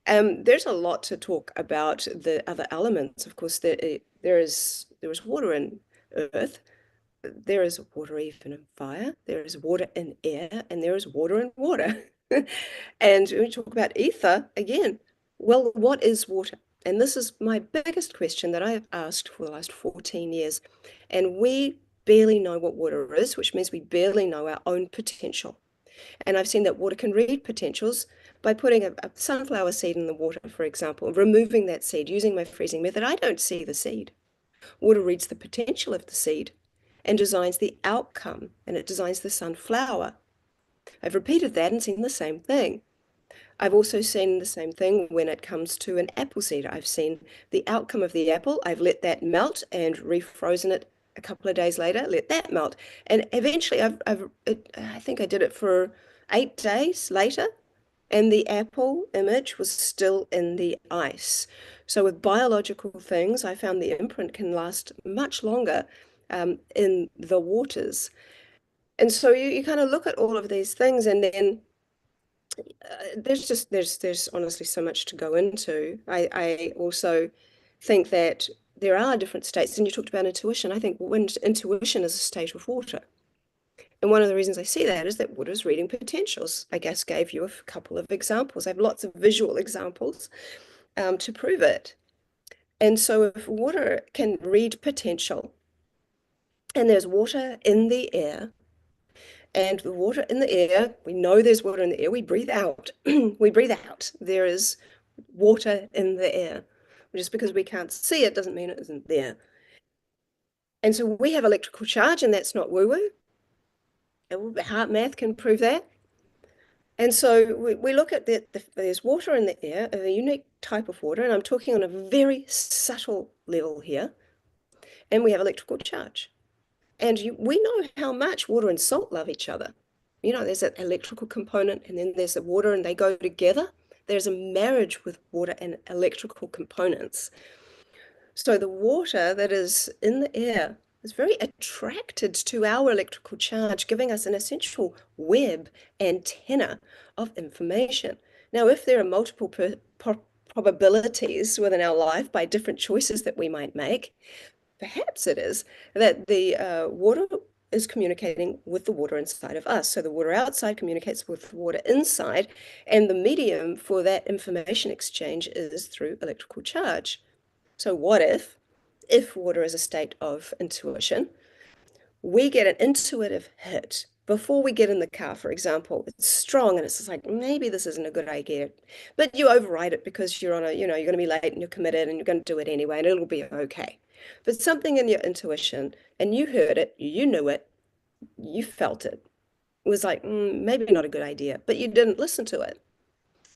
There's a lot to talk about the other elements. Of course, there is water in Earth, there is water even in fire, there is water in air, and there is water in water. And when we talk about ether, again, well, what is water? And this is my biggest question that I have asked for the last 14 years. And we barely know what water is, which means we barely know our own potential. And I've seen that water can read potentials by putting a sunflower seed in the water, for example, removing that seed, using my freezing method. I don't see the seed. Water reads the potential of the seed and designs the outcome, and it designs the sunflower. I've repeated that and seen the same thing. I've also seen the same thing when it comes to an apple seed. I've seen the outcome of the apple. I've let that melt and refrozen it a couple of days later, let that melt. And eventually, I think I did it for 8 days later, and the apple image was still in the ice. So with biological things, I found the imprint can last much longer in the waters. And so you kind of look at all of these things, and then there's honestly so much to go into. I also think that there are different states, and you talked about intuition. I think when intuition is a state of water. And one of the reasons I see that is that water is reading potentials. I guess gave you a couple of examples. I have lots of visual examples to prove it. And so if water can read potential, and there's water in the air, and the water in the air, we know there's water in the air, we breathe out. We breathe out. There is water in the air. Just because we can't see it doesn't mean it isn't there. And so we have electrical charge, and that's not woo-woo. Heart math can prove that. And so we look at there's water in the air, a unique type of water, and I'm talking on a very subtle level here. And we have electrical charge. And we know how much water and salt love each other. You know, there's that electrical component, and then there's the water, and they go together. There's a marriage with water and electrical components. So the water that is in the air is very attracted to our electrical charge, giving us an essential web antenna of information. Now, if there are multiple probabilities within our life by different choices that we might make, perhaps it is that the water is communicating with the water inside of us. So the water outside communicates with the water inside, and the medium for that information exchange is through electrical charge. So what if water is a state of intuition, we get an intuitive hit before we get in the car, for example. It's strong, and it's just like, maybe this isn't a good idea, but you override it because you're on you're going to be late and you're committed and you're going to do it anyway, and it'll be okay. But something in your intuition, and you heard it, you knew it, you felt it, was like, maybe not a good idea, but you didn't listen to it.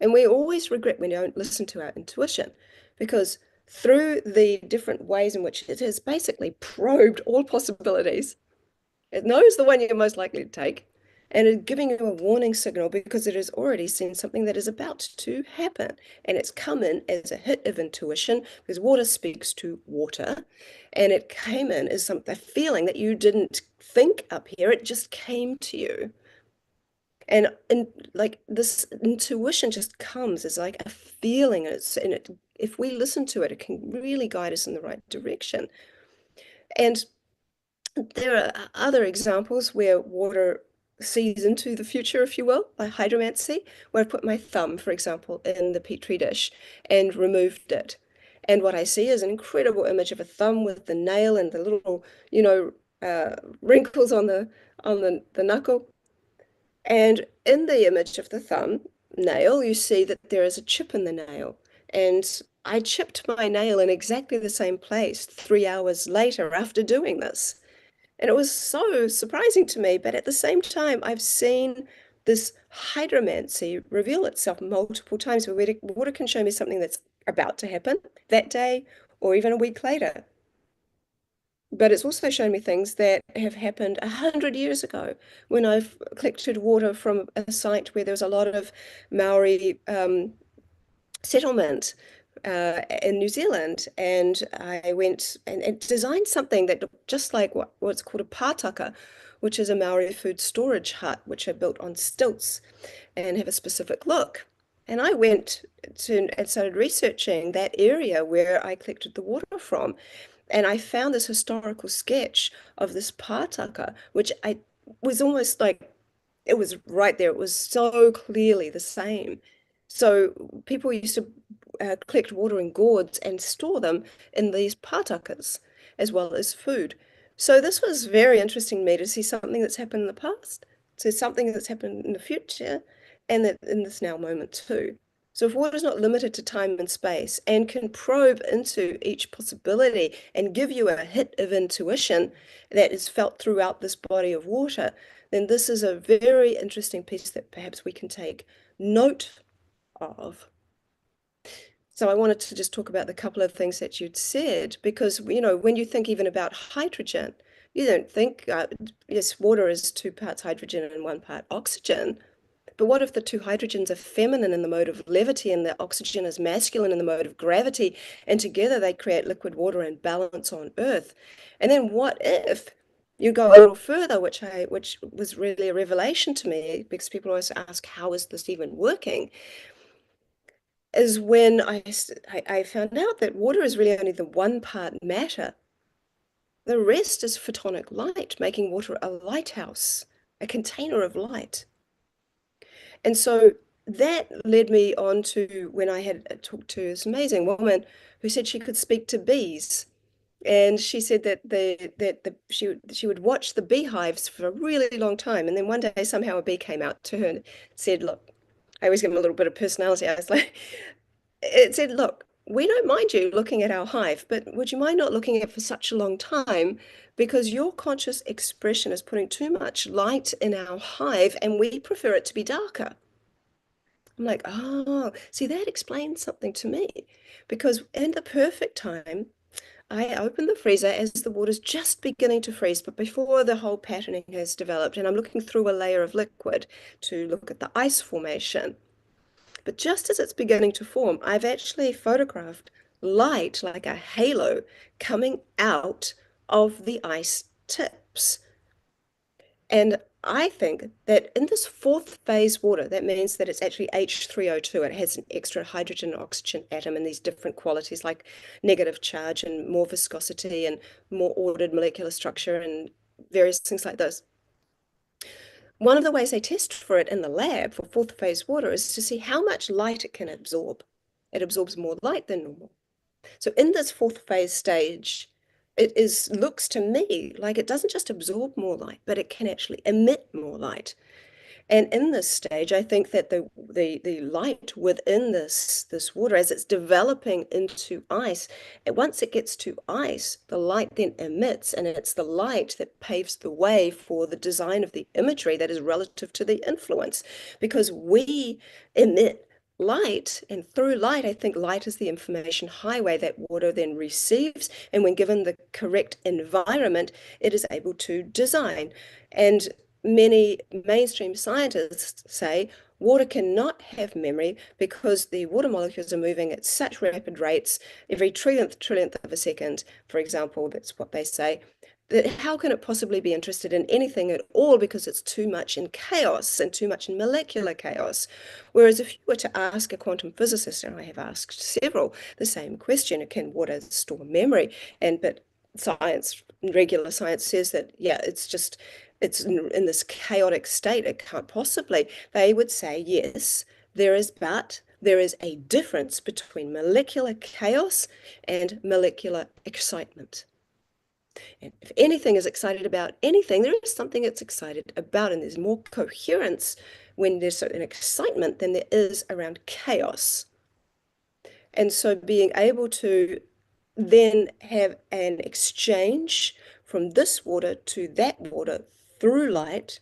And we always regret when we don't listen to our intuition, because through the different ways in which it has basically probed all possibilities, it knows the one you're most likely to take, and it's giving you a warning signal because it has already seen something that is about to happen. And it's come in as a hit of intuition, because water speaks to water. And it came in as a feeling that you didn't think up here, it just came to you. And like this intuition just comes as like a feeling, and if we listen to it, it can really guide us in the right direction. And there are other examples where water sees into the future, if you will, by hydromancy, where I put my thumb, for example, in the petri dish and removed it. And what I see is an incredible image of a thumb with the nail and the little, wrinkles on the knuckle. And in the image of the thumb nail, you see that there is a chip in the nail. And I chipped my nail in exactly the same place 3 hours later after doing this. And it was so surprising to me, but at the same time, I've seen this hydromancy reveal itself multiple times, where water can show me something that's about to happen that day or even a week later. But it's also shown me things that have happened 100 years ago, when I've collected water from a site where there was a lot of Maori settlement in New Zealand, and I went and designed something that looked just like what's called a pātaka, which is a Maori food storage hut, which are built on stilts and have a specific look. And I went and started researching that area where I collected the water from. And I found this historical sketch of this pātaka, which I was almost like it was right there. It was so clearly the same. So people used to collect water in gourds and store them in these pātakas as well as food. So this was very interesting to me to see something that's happened in the past, to something that's happened in the future, and that in this now moment too. So if water is not limited to time and space and can probe into each possibility and give you a hit of intuition that is felt throughout this body of water, then this is a very interesting piece that perhaps we can take note of. So I wanted to just talk about the couple of things that you'd said, because, you know, when you think even about hydrogen, you don't think, yes, water is 2 parts hydrogen and 1 part oxygen. But what if the 2 hydrogens are feminine in the mode of levity and the oxygen is masculine in the mode of gravity, and together they create liquid water and balance on Earth? And then what if you go a little further, which was really a revelation to me, because people always ask, how is this even working? Is when I found out that water is really only the 1 part matter. The rest is photonic light, making water a lighthouse, a container of light. And so that led me on to when I had talked to this amazing woman who said she could speak to bees. And she said that she would watch the beehives for a really long time. And then one day somehow a bee came out to her and said, look, I always give them a little bit of personality. I was like, it said, look, we don't mind you looking at our hive, but would you mind not looking at it for such a long time? Because your conscious expression is putting too much light in our hive and we prefer it to be darker. I'm like, oh, see, that explains something to me. Because in the perfect time, I open the freezer as the water's just beginning to freeze, but before the whole patterning has developed, and I'm looking through a layer of liquid to look at the ice formation. But just as it's beginning to form, I've actually photographed light like a halo coming out of the ice tips. And I think that in this 4th phase water, that means that it's actually H3O2. It has an extra hydrogen and oxygen atom and these different qualities like negative charge and more viscosity and more ordered molecular structure and various things like those. One of the ways they test for it in the lab for 4th phase water is to see how much light it can absorb. It absorbs more light than normal. So in this 4th phase stage, looks to me like it doesn't just absorb more light, but it can actually emit more light. And in this stage, I think that the light within this water, as it's developing into ice, and once it gets to ice, the light then emits, and it's the light that paves the way for the design of the imagery that is relative to the influence, because we emit light, and through light, I think light is the information highway that water then receives, and when given the correct environment, it is able to design. And many mainstream scientists say water cannot have memory because the water molecules are moving at such rapid rates, every trillionth of a second, for example, that's what they say, that how can it possibly be interested in anything at all because it's too much in chaos and too much in molecular chaos. Whereas if you were to ask a quantum physicist, and I have asked several, the same question, can water store memory? But science, regular science says that, yeah, it's in this chaotic state, it can't possibly. They would say, yes, there is a difference between molecular chaos and molecular excitement. And if anything is excited about anything, there is something it's excited about, and there's more coherence when there's an excitement than there is around chaos. And so being able to then have an exchange from this water to that water through light,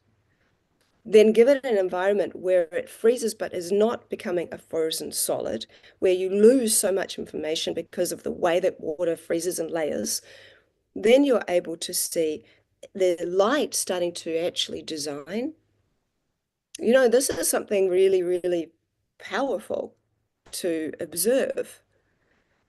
then give it an environment where it freezes but is not becoming a frozen solid, where you lose so much information because of the way that water freezes in layers, then you're able to see the light starting to actually design. You know, this is something really, really powerful to observe.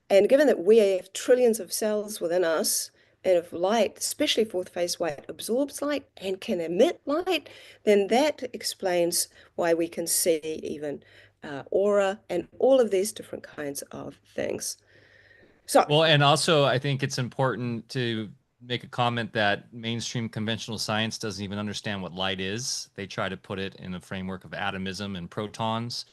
And given that we have trillions of cells within us, and if light, especially 4th phase light, absorbs light and can emit light, then that explains why we can see even aura and all of these different kinds of things. So, Well, and also I think it's important to make a comment that mainstream conventional science doesn't even understand what light is. They try to put it in a framework of atomism and protons,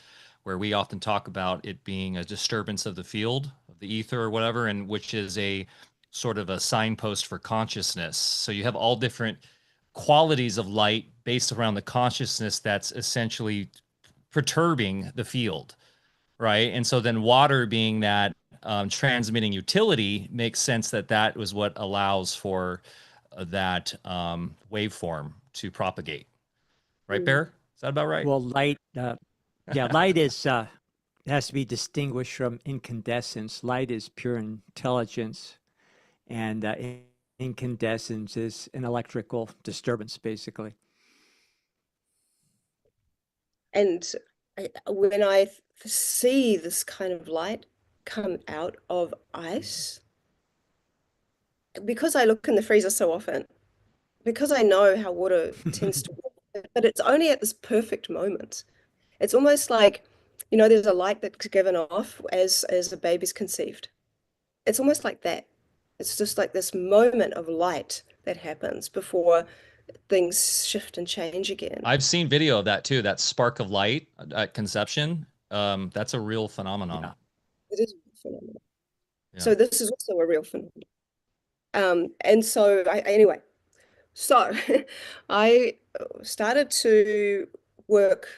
where we often talk about it being a disturbance of the field, of the ether or whatever, and which is a sort of a signpost for consciousness. So you have all different qualities of light based around the consciousness that's essentially perturbing the field, right? And so then water being that transmitting utility makes sense that that was what allows for that waveform to propagate, right, mm, Bear? Is that about right? Well, light, yeah, light is has to be distinguished from incandescence. Light is pure intelligence, and incandescence is an electrical disturbance, basically. and when I see this kind of light come out of ice, because I look in the freezer so often, because I know how water tends to work, but it's only at this perfect moment. It's almost like, there's a light that's given off as a baby's conceived. It's almost like that. It's just like this moment of light that happens before things shift and change again. I've seen video of that too, that spark of light at conception. That's a real phenomenon. Yeah. It is a phenomenon. Yeah. So this is also a real phenomenon. And so anyway, so I started to work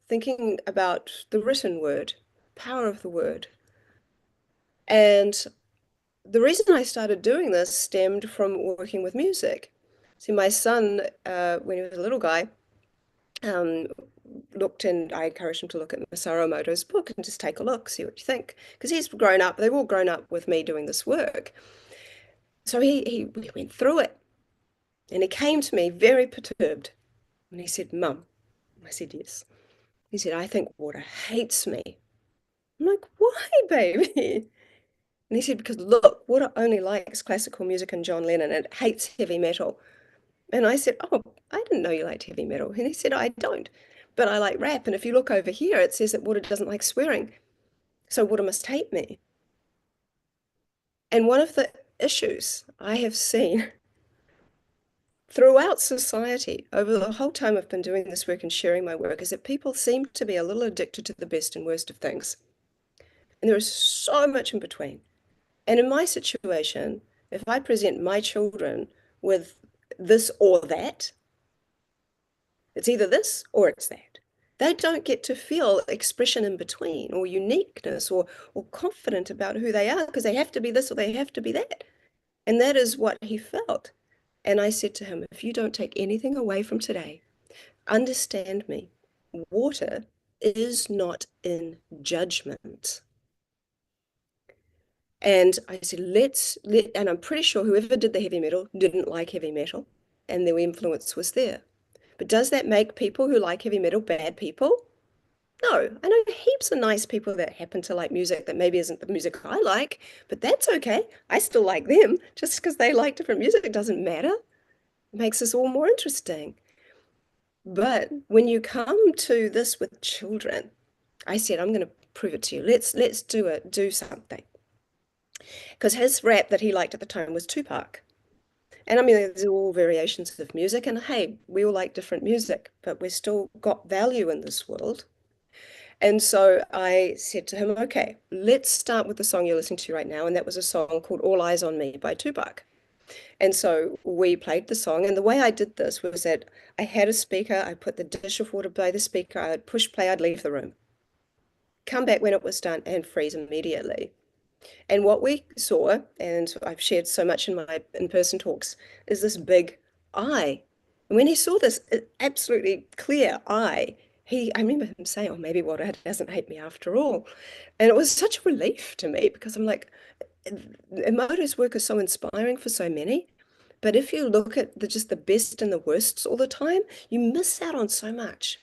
thinking about the written word, power of the word. And the reason I started doing this stemmed from working with music. See, my son, when he was a little guy, um, looked and I encouraged him to look at Masaru Emoto's book and just take a look, see what you think. Because he's grown up, they've all grown up with me doing this work. So we went through it and he came to me very perturbed and he said, Mum. I said, yes. He said, I think water hates me. I'm like, why, baby? And he said, because look, water only likes classical music and John Lennon. It hates heavy metal. And I said, oh, I didn't know you liked heavy metal. And he said, I don't, but I like rap. And if you look over here, it says that water doesn't like swearing. So water must hate me. And one of the issues I have seen throughout society over the whole time I've been doing this work and sharing my work is that people seem to be a little addicted to the best and worst of things. And there is so much in between. And in my situation, if I present my children with this or that, it's either this or it's that. They don't get to feel expression in between or uniqueness or confident about who they are because they have to be this or they have to be that. And that is what he felt. And I said to him, if you don't take anything away from today, understand me. Water is not in judgment. And I said, and I'm pretty sure whoever did the heavy metal didn't like heavy metal and their influence was there. But does that make people who like heavy metal bad people? No, I know heaps of nice people that happen to like music that maybe isn't the music I like, but that's okay. I still like them. Just because they like different music, it doesn't matter. It makes us all more interesting. But when you come to this with children, I said, I'm going to prove it to you. Let's do something. Because his rap that he liked at the time was Tupac. And I mean, there's all variations of music, and hey, we all like different music, but we've still got value in this world. And so I said to him, okay, let's start with the song you're listening to right now. And that was a song called All Eyes on Me by Tupac. And so we played the song. And the way I did this was that I had a speaker, I put the dish of water by the speaker, I would push play, I'd leave the room, come back when it was done, and freeze immediately. And what we saw, and I've shared so much in my in-person talks, is this big eye. And when he saw this absolutely clear eye, I remember him saying, oh, maybe water doesn't hate me after all. And it was such a relief to me because I'm like, Emoto's work is so inspiring for so many. But if you look at just the best and the worsts all the time, you miss out on so much.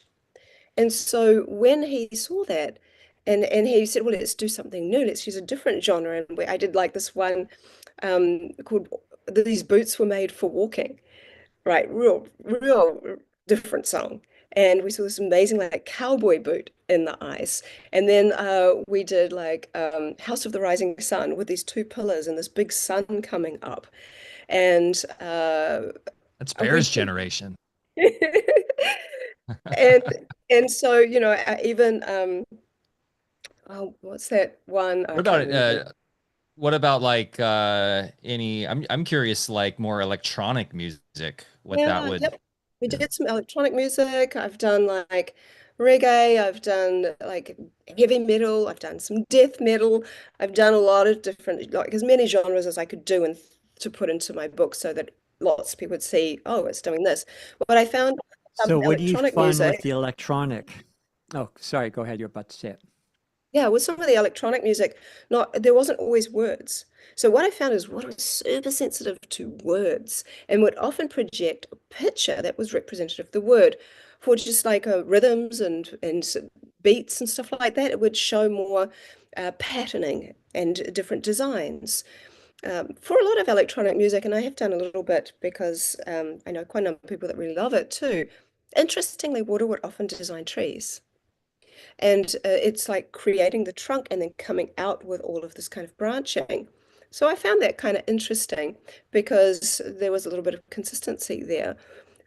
And so when he saw that, and he said, well, let's do something new. Let's use a different genre. And I did like this one called These Boots Were Made for Walking, right? Real different song. and we saw this amazing like cowboy boot in the ice. And then we did like House of the Rising Sun with these two pillars and this big sun coming up. And That's we Bear's generation. and and so even oh, what's that one? What I can't about remember. what about like any I'm curious like more electronic music, what that Yeah, would yep. We is. did some electronic music. I've done like reggae. I've done like heavy metal. I've done some death metal. I've done a lot of different, like as many genres as I could do and to put into my book so that lots of people would see, oh, it's doing this. What I found So what do you electronic find with music. the electronic? Oh, sorry, go ahead. You're about to say it. Yeah, with some of the electronic music, not there wasn't always words. So what I found is what was super sensitive to words and would often project a picture that was representative of the word. For just like rhythms and beats and stuff like that, it would show more patterning and different designs. For a lot of electronic music, and I have done a little bit because I know quite a number of people that really love it too. Interestingly, water would often design trees. And it's like creating the trunk and then coming out with all of this kind of branching. So I found that kind of interesting because there was a little bit of consistency there.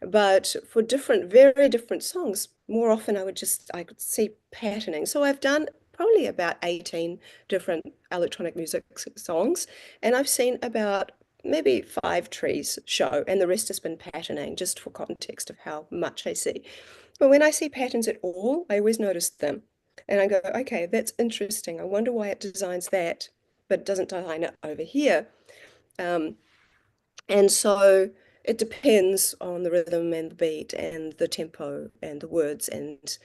But for different, very different songs, more often I could see patterning. So I've done probably about 18 different electronic music songs, and I've seen about maybe 5 trees show, and the rest has been patterning, just for context of how much I see. But when I see patterns at all, I always notice them. And I go, okay, that's interesting. I wonder why it designs that, but doesn't design it over here. Um, and so it depends on the rhythm and the beat and the tempo and the words and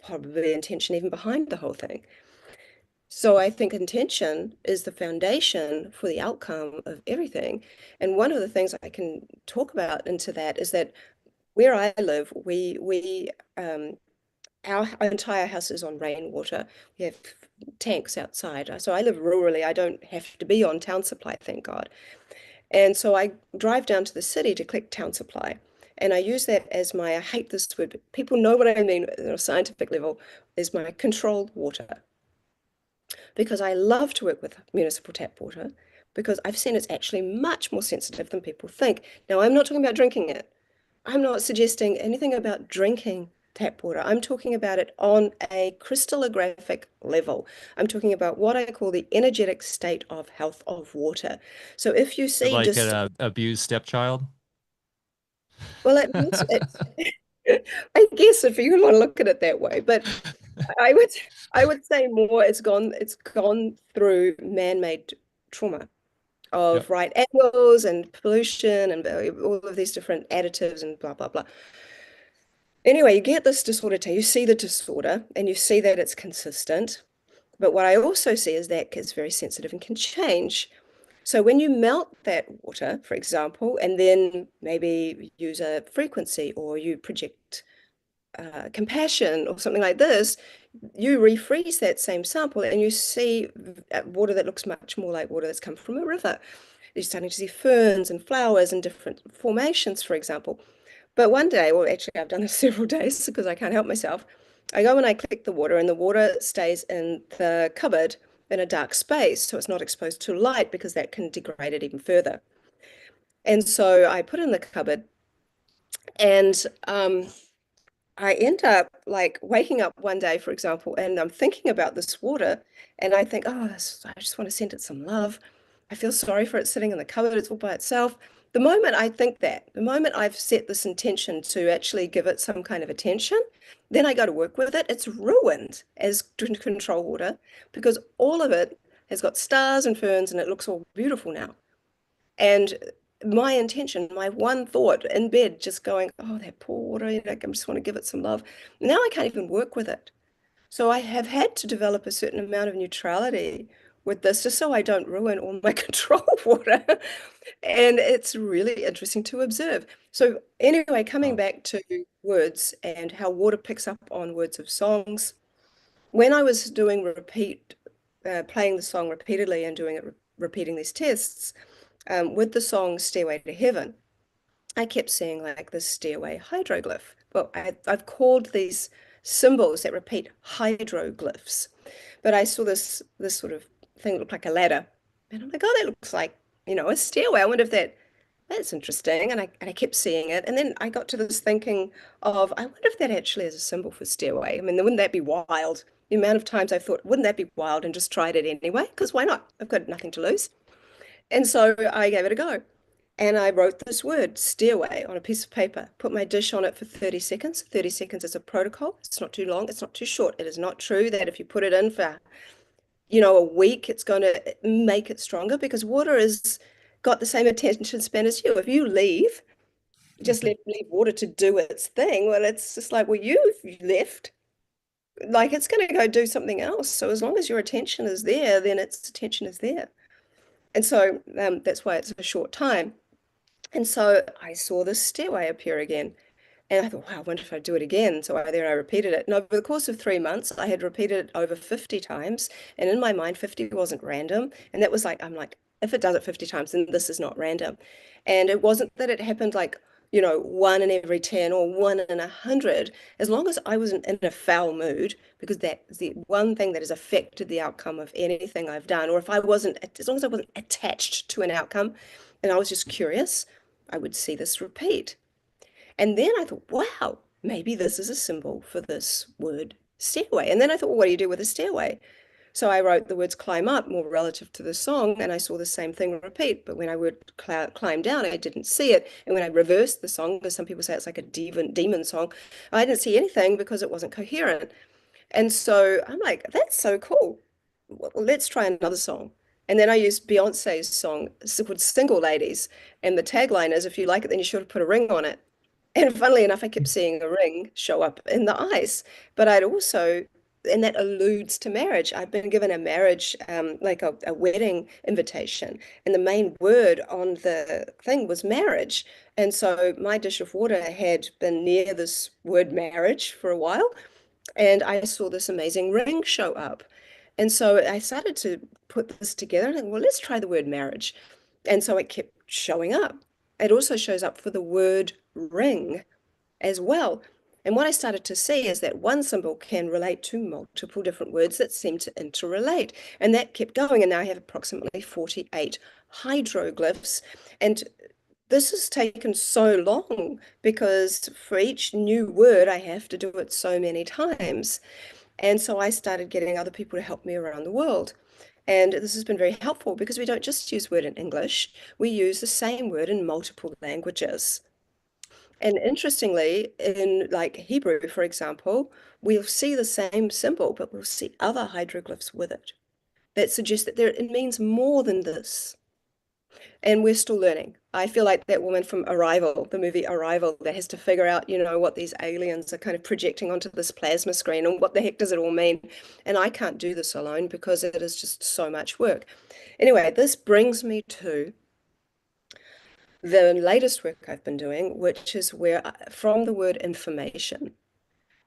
probably the intention even behind the whole thing. So I think intention is the foundation for the outcome of everything. And one of the things I can talk about into that is that where I live, we our entire house is on rainwater. We have tanks outside. So I live rurally. I don't have to be on town supply, thank God. And so I drive down to the city to collect town supply. And I use that as my, I hate this word, but people know what I mean at a scientific level, is my controlled water. Because I love to work with municipal tap water because I've seen it's actually much more sensitive than people think. Now, I'm not talking about drinking it. I'm not suggesting anything about drinking tap water. I'm talking about it on a crystallographic level. I'm talking about what I call the energetic state of health of water. So if you see Like just, an abused stepchild? well, I guess if you want to look at it that way, but I would I would say more it's gone through man-made trauma Yep. of right angles and pollution and all of these different additives and blah blah blah. Anyway, you get this disorder too. You see the disorder and you see that it's consistent. But what I also see is that it's very sensitive and can change. So when you melt that water, for example, and then maybe use a frequency or you project compassion or something like this, you refreeze that same sample and you see water that looks much more like water that's come from a river. You're starting to see ferns and flowers and different formations, for example. But one day, well, actually, I've done this several days because I can't help myself. I go and I click the water, and the water stays in the cupboard in a dark space, so it's not exposed to light because that can degrade it even further. And so I put it in the cupboard, and I end up like waking up one day, for example, and I'm thinking about this water, and I think, oh, I just want to send it some love. I feel sorry for it sitting in the cupboard, it's all by itself. The moment I think that, the moment I've set this intention to actually give it some kind of attention, then I go to work with it. It's ruined as control water because all of it has got stars and ferns and it looks all beautiful now. And my intention, my one thought in bed, just going, oh, that poor water, I just want to give it some love. Now I can't even work with it. So I have had to develop a certain amount of neutrality with this just so I don't ruin all my control water. And it's really interesting to observe. So anyway, coming Oh, back to words and how water picks up on words of songs. When I was doing playing the song repeatedly and doing it, repeating these tests, with the song Stairway to Heaven. I kept seeing like this stairway hydroglyph. Well, I've called these symbols that repeat hydroglyphs, but I saw this sort of thing that looked like a ladder, and I'm like, oh, that looks like, a stairway. I wonder if that's interesting. And I kept seeing it, and then I got to this thinking of, I wonder if that actually is a symbol for stairway. I mean, wouldn't that be wild? The amount of times I thought, wouldn't that be wild, and just tried it anyway? Because why not? I've got nothing to lose. And so I gave it a go. And I wrote this word, stairway, on a piece of paper, put my dish on it for 30 seconds. 30 seconds is a protocol. It's not too long. It's not too short. It is not true that if you put it in for, a week, it's going to make it stronger, because water has got the same attention span as you. If you leave, just leave water to do its thing, well, it's just like, well, you left. Like, it's going to go do something else. So as long as your attention is there, then its attention is there. And so that's why it's a short time. And so I saw this stairway appear again. And I thought, wow, I wonder if I do it again. So I repeated it. And over the course of 3 months, I had repeated it over 50 times. And in my mind, 50 wasn't random. And that was like, I'm like, if it does it 50 times, then this is not random. And it wasn't that it happened like, one in every 10 or one in 100. As long as I wasn't in a foul mood, because that is the one thing that has affected the outcome of anything I've done, or as long as I wasn't attached to an outcome and I was just curious, I would see this repeat. And then I thought, wow, maybe this is a symbol for this word stairway. And then I thought, well, what do you do with a stairway? So I wrote the words climb up more relative to the song, and I saw the same thing repeat. But when I would climb down, I didn't see it. And when I reversed the song, because some people say it's like a demon song, I didn't see anything because it wasn't coherent. And so I'm like, that's so cool. Well, let's try another song. And then I used Beyonce's song, it's called Single Ladies. And the tagline is, if you like it, then you should put a ring on it. And funnily enough, I kept seeing a ring show up in the ice. But I'd also, and that alludes to marriage. I've been given a marriage, like a wedding invitation. And the main word on the thing was marriage. And so my dish of water had been near this word marriage for a while. And I saw this amazing ring show up. And so I started to put this together and, well, let's try the word marriage. And so it kept showing up. It also shows up for the word ring as well. And what I started to see is that one symbol can relate to multiple different words that seem to interrelate. And that kept going. And now I have approximately 48 hydroglyphs. And this has taken so long because for each new word, I have to do it so many times. And so I started getting other people to help me around the world. And this has been very helpful because we don't just use word in English, we use the same word in multiple languages. And interestingly, in like Hebrew, for example, we'll see the same symbol, but we'll see other hydroglyphs with it that suggest that it means more than this. And we're still learning. I feel like that woman from Arrival, the movie Arrival, that has to figure out, what these aliens are kind of projecting onto this plasma screen and what the heck does it all mean. And I can't do this alone because it is just so much work. Anyway, this brings me to the latest work I've been doing, which is where, from the word information,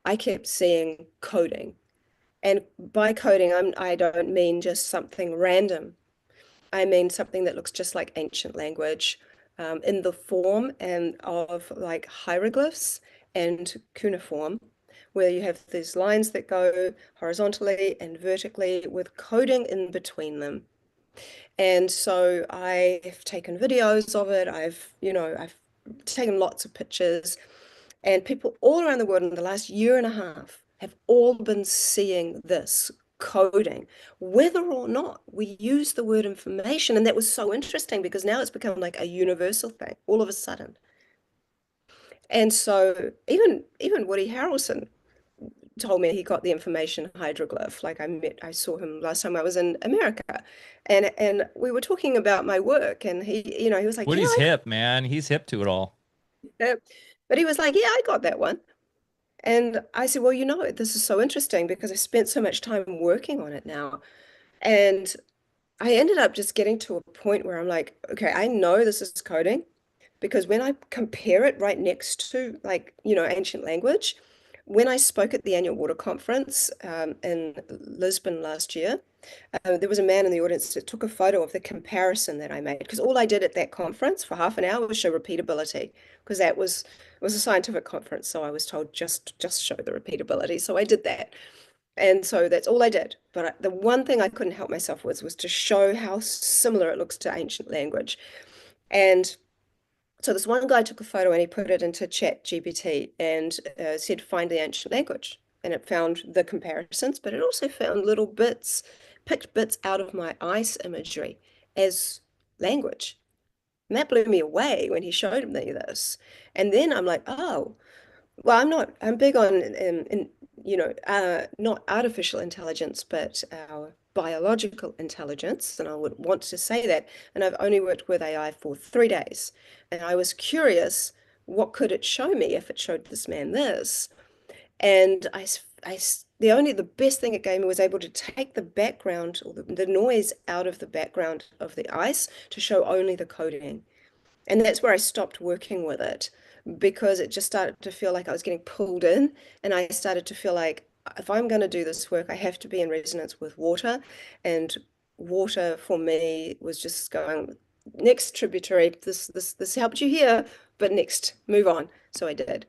I kept seeing coding. And by coding, I don't mean just something random. I mean something that looks just like ancient language, in the form and of like hieroglyphs and cuneiform, where you have these lines that go horizontally and vertically with coding in between them. And so I've taken videos of it. I've taken lots of pictures, and people all around the world in the last year and a half have all been seeing this coding, whether or not we use the word information. And that was so interesting because now it's become like a universal thing all of a sudden. And so even Woody Harrelson told me he got the information hydroglyph. Like I saw him last time I was in America, and we were talking about my work, and he was like, Woody's hip, man. He's hip to it all. yeah. But he was like, yeah, I got that one. And I said, well, this is so interesting because I spent so much time working on it now. And I ended up just getting to a point where I'm like, okay, I know this is coding because when I compare it right next to like, ancient language, when I spoke at the annual water conference in Lisbon last year, there was a man in the audience that took a photo of the comparison that I made, because all I did at that conference for half an hour was show repeatability, because it was a scientific conference, so I was told just show the repeatability. So I did that. And so that's all I did. But the one thing I couldn't help myself with was to show how similar it looks to ancient language. And so this one guy took a photo and he put it into Chat GPT and said, find the ancient language. And it found the comparisons, but it also found little bits, picked bits out of my ice imagery as language. And that blew me away when he showed me this. And then I'm like, oh, well, I'm big on, not artificial intelligence, but our biological intelligence. And I would want to say that. And I've only worked with AI for 3 days. And I was curious, what could it show me if it showed this man this? And the best thing it gave me was able to take the background or the noise out of the background of the ice to show only the coding. And that's where I stopped working with it, because it just started to feel like I was getting pulled in. And I started to feel like if I'm going to do this work, I have to be in resonance with water. And water for me was just going, next tributary, this helped you here, but next, move on. So I did.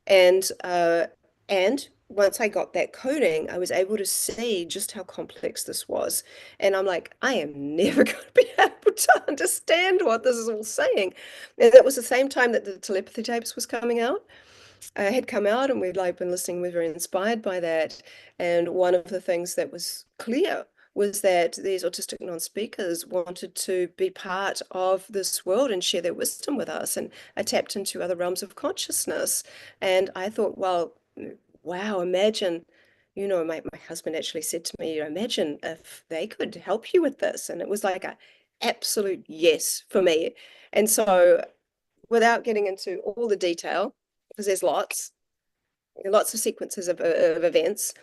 And once I got that coding, I was able to see just how complex this was. And I'm like, I am never going to be able to understand what this is all saying. And that was the same time that the telepathy tapes was coming out. Had come out, and we'd like been listening. We were very inspired by that. And one of the things that was clear was that these autistic non-speakers wanted to be part of this world and share their wisdom with us, and I tapped into other realms of consciousness. And I thought, well, wow, imagine, my husband actually said to me, imagine if they could help you with this. And it was like a absolute yes for me. And so without getting into all the detail, because there's lots of sequences of events,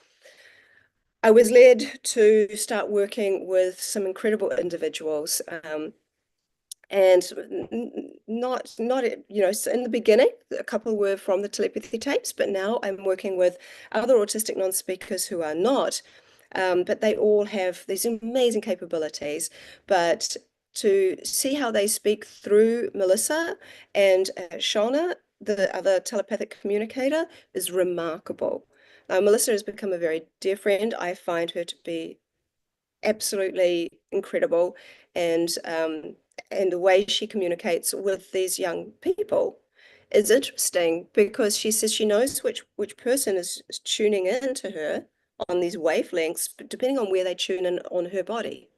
I was led to start working with some incredible individuals, and not in the beginning, a couple were from the telepathy tapes, but now I'm working with other autistic non-speakers who are not, but they all have these amazing capabilities. But to see how they speak through Melissa and Shona, the other telepathic communicator, is remarkable. Melissa has become a very dear friend. I find her to be absolutely incredible, and the way she communicates with these young people is interesting, because she says she knows which person is tuning in to her on these wavelengths, but depending on where they tune in on her body.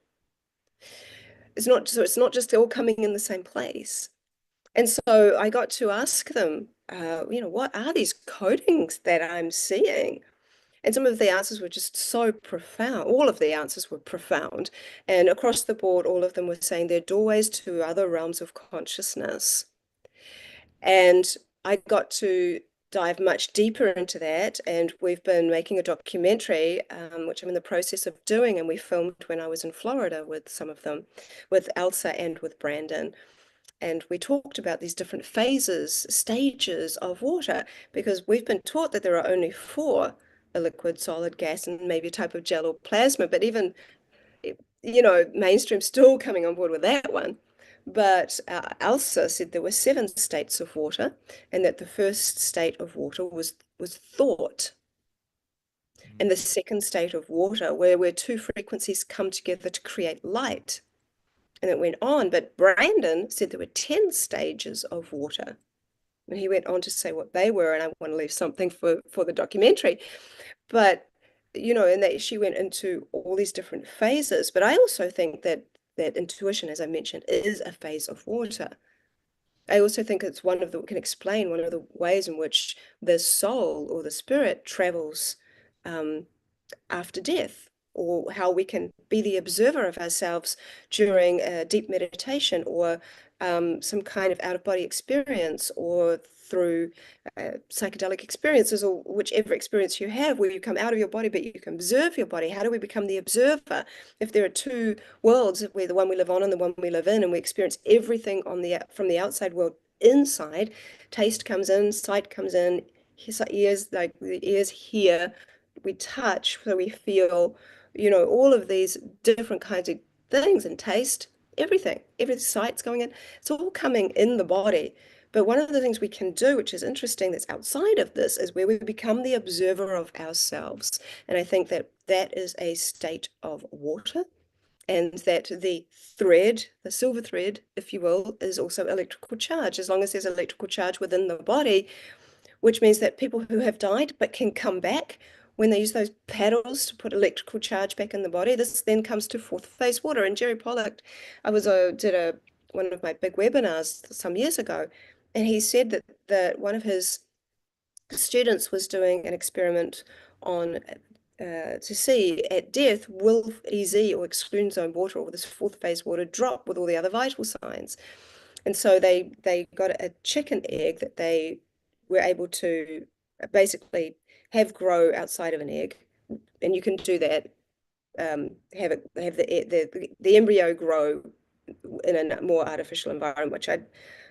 It's not just all coming in the same place. And so I got to ask them, what are these codings that I'm seeing? And some of the answers were just so profound. All of the answers were profound. And across the board, all of them were saying they're doorways to other realms of consciousness. And I got to dive much deeper into that. And we've been making a documentary, which I'm in the process of doing. And we filmed when I was in Florida with some of them, with Elsa and with Brandon. And we talked about these different phases, stages of water, because we've been taught that there are only four: a liquid, solid, gas, and maybe a type of gel or plasma. But even, mainstream still coming on board with that one. But Elsa said there were 7 states of water, and that the first state of water was thought. And the second state of water, where 2 frequencies come together to create light. And it went on, but Brandon said there were 10 stages of water. And he went on to say what they were, and I want to leave something for the documentary. But, and that she went into all these different phases. But I also think that intuition, as I mentioned, is a phase of water. I also think it's can explain one of the ways in which the soul or the spirit travels after death, or how we can be the observer of ourselves during a deep meditation, or some kind of out-of-body experience, or through psychedelic experiences, or whichever experience you have where you come out of your body but you can observe your body. How do we become the observer if there are 2 worlds, where the one we live on and the one we live in, and we experience everything from the outside world inside? Taste comes in, sight comes in, ears, like the ears hear, we touch, so we feel, all of these different kinds of things, and taste, everything, every sight's going in. It's all coming in the body. But one of the things we can do, which is interesting, that's outside of this, is where we become the observer of ourselves. And I think that that is a state of water, and that the thread, the silver thread, if you will, is also electrical charge. As long as there's electrical charge within the body, which means that people who have died but can come back, when they use those paddles to put electrical charge back in the body, this then comes to fourth phase water. And Gerald Pollack, I was did one of my big webinars some years ago, and he said that one of his students was doing an experiment on to see at death, will EZ or exclusion zone water or this fourth phase water drop with all the other vital signs. And so they got a chicken egg that they were able to basically have grow outside of an egg, and you can do that. Have the embryo grow in a more artificial environment, which I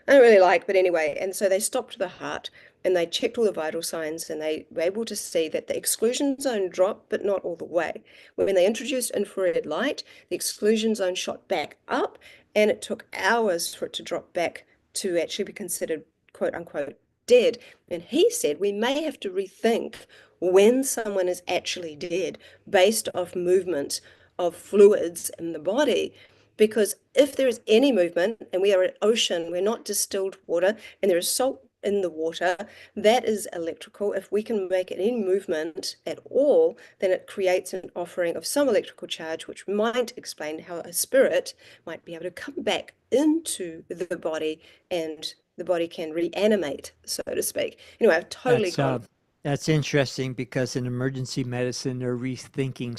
don't really like, but anyway. And so they stopped the heart and they checked all the vital signs, and they were able to see that the exclusion zone dropped, but not all the way. When they introduced infrared light, the exclusion zone shot back up, and it took hours for it to drop back to actually be considered quote unquote dead. And he said we may have to rethink when someone is actually dead based off movement of fluids in the body. Because if there is any movement, and we are an ocean, we're not distilled water, and there is salt in the water, that is electrical. If we can make any movement at all, then it creates an offering of some electrical charge, which might explain how a spirit might be able to come back into the body, and the body can reanimate, so to speak. Anyway, I've totally gone. That's interesting, because in emergency medicine, they're rethinking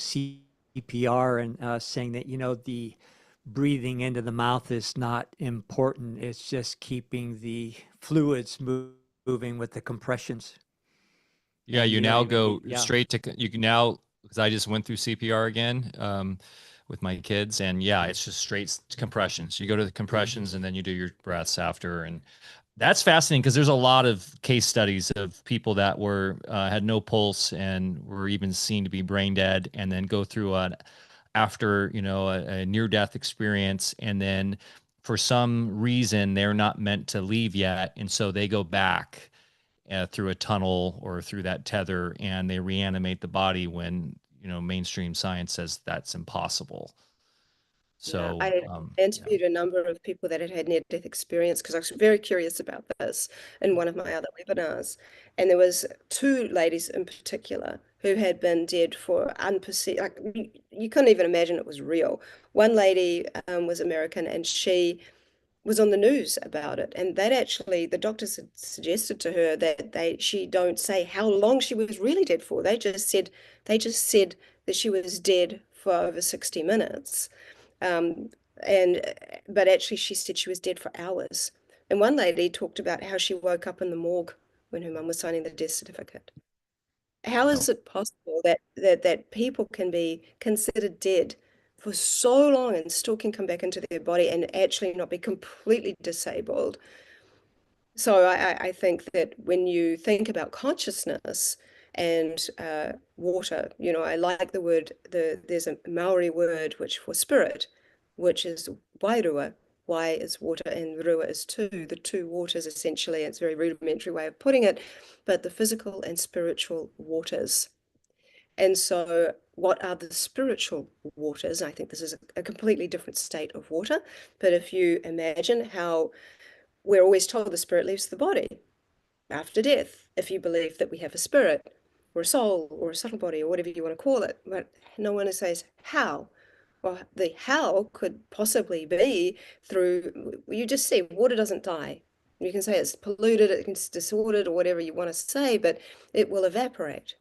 CPR and saying that, the breathing into the mouth is not important. It's just keeping the fluids moving with the compressions. Yeah, And you you don't now even go need, yeah. straight to, you can now, because I just went through CPR again with my kids, and yeah, it's just straight compressions. You go to the compressions and then you do your breaths after. And that's fascinating, because there's a lot of case studies of people that were had no pulse and were even seen to be brain dead, and then go through after a near-death experience, and then for some reason they're not meant to leave yet, and so they go back through a tunnel or through that tether, and they reanimate the body when mainstream science says that's impossible. Yeah, So I yeah. interviewed a number of people that had had near-death experience, because I was very curious about this in one of my other webinars. And there was two ladies in particular who had been dead for unperceived, like you couldn't even imagine it was real. One lady was American, and she was on the news about it, and that actually the doctors had suggested to her that she don't say how long she was really dead for. They just said that she was dead for over 60 minutes. Um, and but actually she said she was dead for hours. And one lady talked about how she woke up in the morgue when her mum was signing the death certificate. How Oh. is it possible that people can be considered dead for so long and still can come back into their body and actually not be completely disabled? So I think that when you think about consciousness and water, I like the word, there's a Maori word which for spirit, which is wairua. Wai is water and rua is two. The two waters, essentially, it's a very rudimentary way of putting it, but the physical and spiritual waters. And so what are the spiritual waters? I think this is a completely different state of water. But if you imagine how we're always told the spirit leaves the body after death, if you believe that we have a spirit or a soul or a subtle body or whatever you want to call it. But no one says how. Well, the how could possibly be through, you just see water doesn't die. You can say it's polluted, it's disordered, or whatever you want to say, but it will evaporate.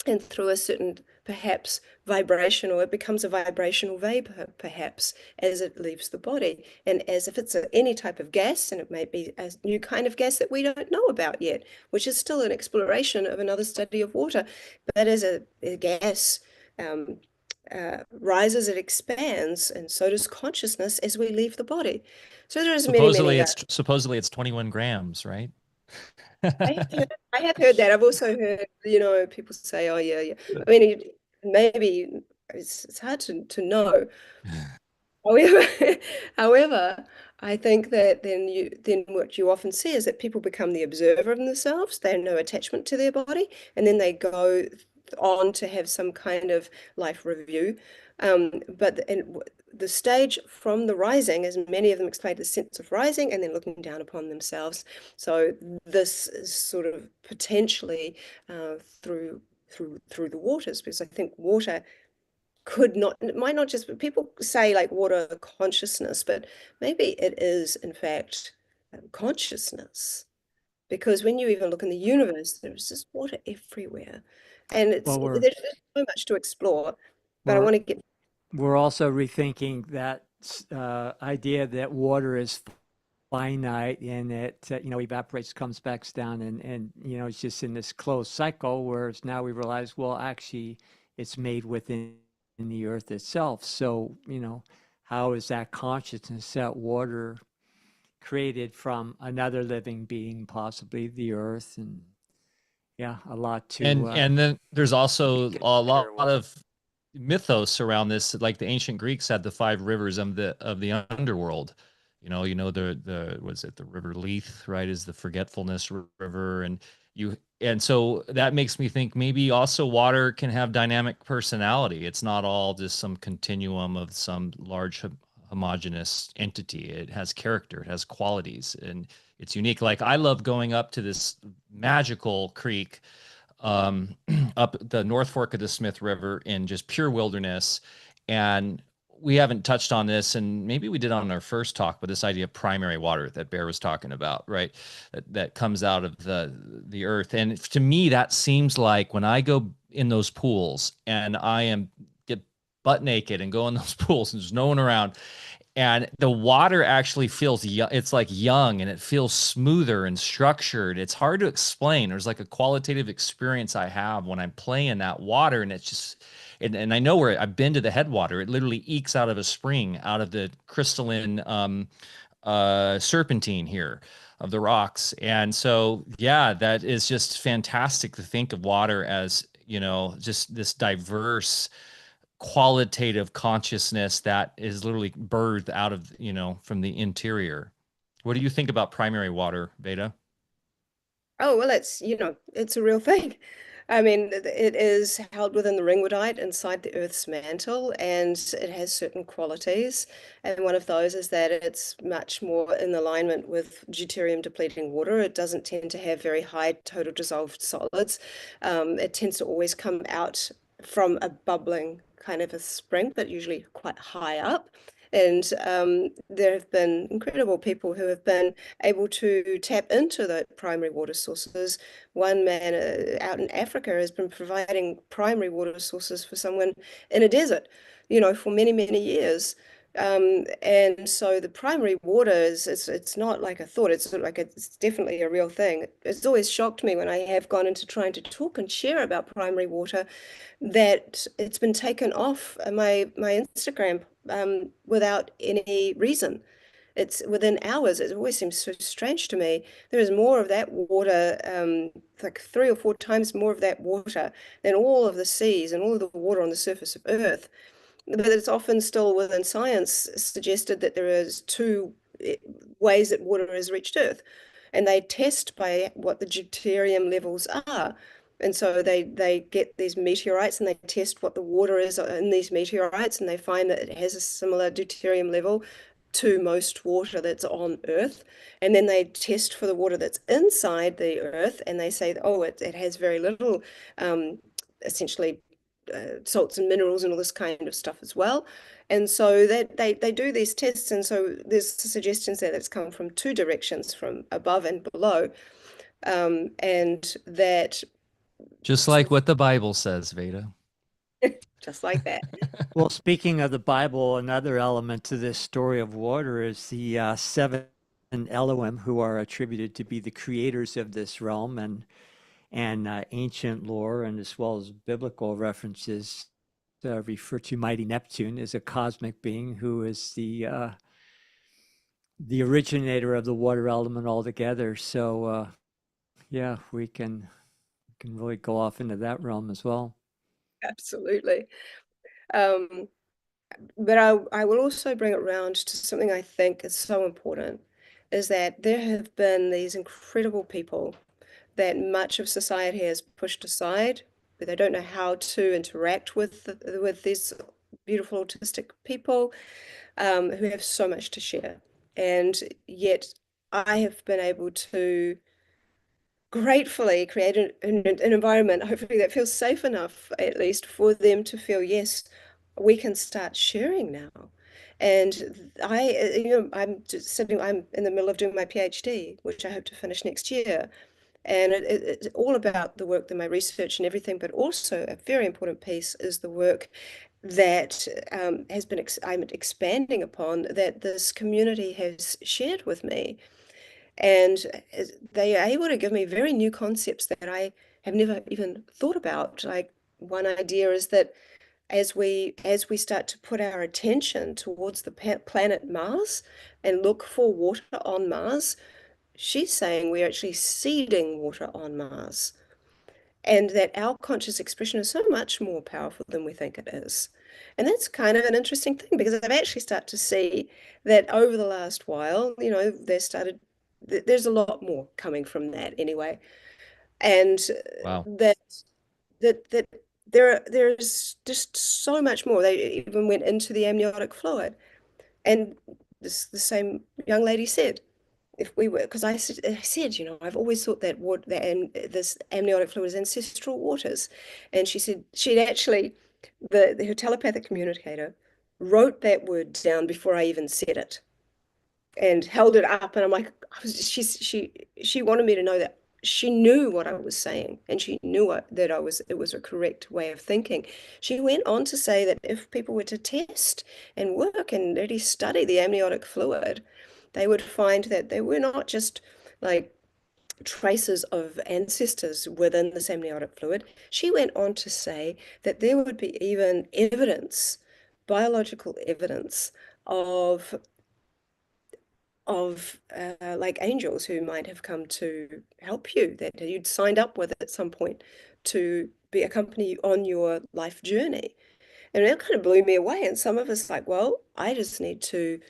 And through a certain, perhaps, vibration, or it becomes a vibrational vapor, perhaps, as it leaves the body. And as if it's any type of gas, and it may be a new kind of gas that we don't know about yet, which is still an exploration of another study of water. But as a gas rises, it expands, and so does consciousness as we leave the body. So there's many, many. Supposedly it's 21 grams, right? I have heard that. I've also heard, people say, "Oh, yeah, yeah." I mean, maybe it's hard to know. However, however, I think that then what you often see is that people become the observer of themselves. They have no attachment to their body, and then they go on to have some kind of life review. The stage from the rising, as many of them explain, the sense of rising and then looking down upon themselves. So this is sort of potentially through the waters, because I think water could not, it might not just, people say like water consciousness, but maybe it is in fact consciousness. Because when you even look in the universe, there's just water everywhere. And Well, there's so much to explore, but I we're want to get. we're also rethinking that idea that water is finite and it evaporates, comes back down, and it's just in this closed cycle. Whereas now we realize, well, actually, it's made within the earth itself. So how is that consciousness, that water, created from another living being, possibly the earth? And yeah, a lot to And then there's also a lot consider. of mythos around this. Like the ancient Greeks had the five rivers of the underworld. The was it the river Lethe, right? Is the forgetfulness river, and so that makes me think maybe also water can have dynamic personality. It's not all just some continuum of some large homogeneous entity. It has character, it has qualities, and it's unique. Like I love going up to this magical creek up the North Fork of the Smith River in just pure wilderness. And we haven't touched on this, and maybe we did on our first talk, but this idea of primary water that Bear was talking about, right? That comes out of the earth. And to me, that seems like when I go in those pools and get butt naked and go in those pools and there's no one around, and the water actually feels it's like young, and it feels smoother and structured. It's hard to explain. There's like a qualitative experience I have when I'm playing that water, and it's just and I know where I've been to the headwater. It literally ekes out of a spring, out of the crystalline serpentine here of the rocks. And so yeah, that is just fantastic to think of water as just this diverse qualitative consciousness that is literally birthed out of from the interior. What do you think about primary water, Veda? Oh, well, it's a real thing. I mean, it is held within the ringwoodite inside the Earth's mantle, and it has certain qualities. And one of those is that it's much more in alignment with deuterium depleting water. It doesn't tend to have very high total dissolved solids. It tends to always come out from a bubbling kind of a spring, but usually quite high up. And there have been incredible people who have been able to tap into the primary water sources. One man out in Africa has been providing primary water sources for someone in a desert, for many, many years. And so the primary water it's not like a thought, it's like it's definitely a real thing. It's always shocked me when I have gone into trying to talk and share about primary water that it's been taken off my Instagram without any reason. It's within hours. It always seems so strange to me. There is more of that water, like 3 or 4 times more of that water than all of the seas and all of the water on the surface of Earth. But it's often still within science suggested that there is two ways that water has reached Earth, and they test by what the deuterium levels are. And so they get these meteorites and they test what the water is in these meteorites, and they find that it has a similar deuterium level to most water that's on Earth. And then they test for the water that's inside the Earth, and they say, oh, it has very little, essentially, salts and minerals and all this kind of stuff as well. And so that they do these tests, and so there's suggestions that it's come from two directions, from above and below, and that Just like what the Bible says, Veda. just like that. Well, speaking of the Bible, another element to this story of water is the seven Elohim, who are attributed to be the creators of this realm, and ancient lore, and as well as biblical references refer to mighty Neptune as a cosmic being who is the originator of the water element altogether. So yeah, we can really go off into that realm as well. Absolutely. Um, but I will also bring it round to something I think is so important, is that there have been these incredible people that much of society has pushed aside, but they don't know how to interact with these beautiful autistic people, who have so much to share. And yet I have been able to gratefully create an environment, hopefully that feels safe enough, at least for them to feel, yes, we can start sharing now. And I'm just sitting, I'm in the middle of doing my PhD, which I hope to finish next year. And it's all about the work, that my research and everything, but also a very important piece is the work that has been I'm expanding upon, that this community has shared with me. And they are able to give me very new concepts that I have never even thought about. Like, one idea is that as we start to put our attention towards the planet Mars and look for water on Mars, she's saying we're actually seeding water on Mars, and that our conscious expression is so much more powerful than we think it is. And that's kind of an interesting thing, because I've actually started to see that over the last while, there's a lot more coming from that anyway. And Wow. that that there's just so much more. They even went into the amniotic fluid, and the same young lady said, if we were, because I said, I've always thought that water, this amniotic fluid is ancestral waters. And she said she'd actually, her telepathic communicator wrote that word down before I even said it, and held it up. And I'm like, she wanted me to know that she knew what I was saying, and she knew that it was a correct way of thinking. She went on to say that if people were to test and work and really study the amniotic fluid, they would find that they were not just like traces of ancestors within the amniotic fluid. She went on to say that there would be even evidence, biological evidence of like angels who might have come to help you, that you'd signed up with at some point to be accompany you on your life journey. And that kind of blew me away. And some of us like, well, I just need to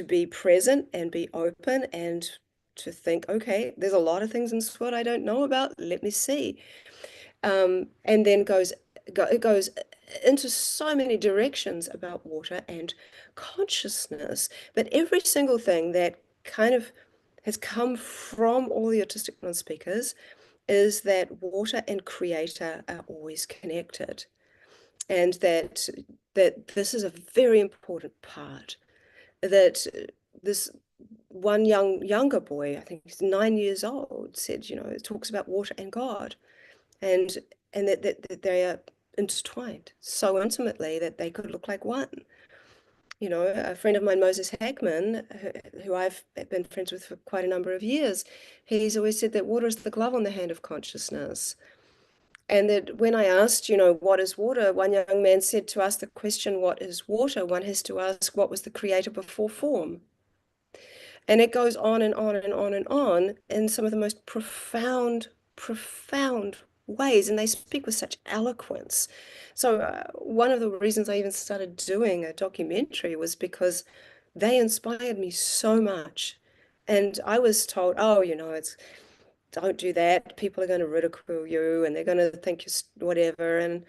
be present and be open, and to think, okay, there's a lot of things in this world I don't know about. Let me see. And then it goes into so many directions about water and consciousness. But every single thing that kind of has come from all the autistic non-speakers is that water and creator are always connected, and that this is a very important part. That this one younger boy, I think he's 9 years old, said, it talks about water and God, and that they are intertwined so intimately that they could look like one. A friend of mine, Moses Hagman, who I've been friends with for quite a number of years, he's always said that water is the glove on the hand of consciousness. And that when I asked, what is water, one young man said, to ask the question, what is water, one has to ask, what was the creator before form? And it goes on and on and on and on in some of the most profound, profound ways. And they speak with such eloquence. So one of the reasons I even started doing a documentary was because they inspired me so much. And I was told, oh, don't do that. People are going to ridicule you, and they're going to think you're whatever, and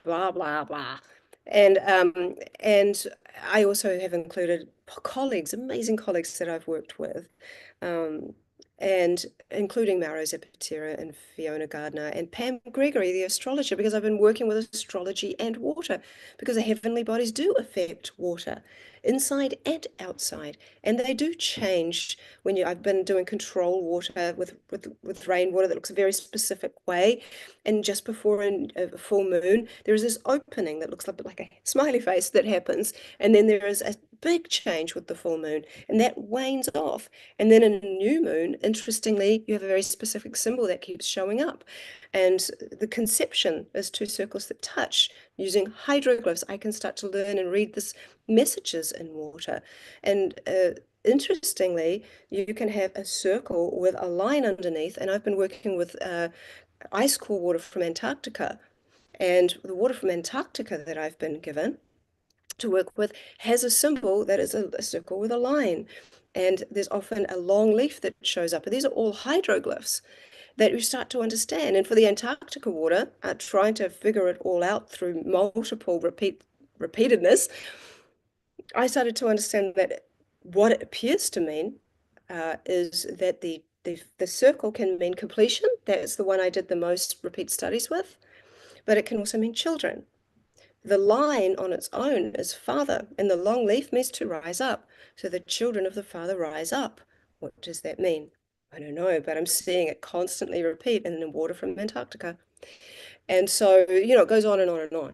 blah, blah, blah. And I also have included colleagues, amazing colleagues that I've worked with, um, and including Mauro Zapatero and Fiona Gardner and Pam Gregory, the astrologer, because I've been working with astrology and water, because the heavenly bodies do affect water, inside and outside, and they do change when I've been doing control water with rainwater that looks a very specific way, and just before a full moon, there is this opening that looks like a smiley face that happens, and then there is a big change with the full moon, and that wanes off. And then in a new moon, interestingly, you have a very specific symbol that keeps showing up. And the conception is two circles that touch. Using hydroglyphs, I can start to learn and read this messages in water. And interestingly, you can have a circle with a line underneath. And I've been working with ice core water from Antarctica. And the water from Antarctica that I've been given to work with has a symbol that is a circle with a line. And there's often a long leaf that shows up. And these are all hydroglyphs that you start to understand. And for the Antarctica water, trying to figure it all out through multiple repeatedness, I started to understand that what it appears to mean is that the circle can mean completion. That's the one I did the most repeat studies with, but it can also mean children. The line on its own is father, and the long leaf means to rise up. So the children of the father rise up. What does that mean? I don't know, but I'm seeing it constantly repeat in the water from Antarctica. And so, it goes on and on and on.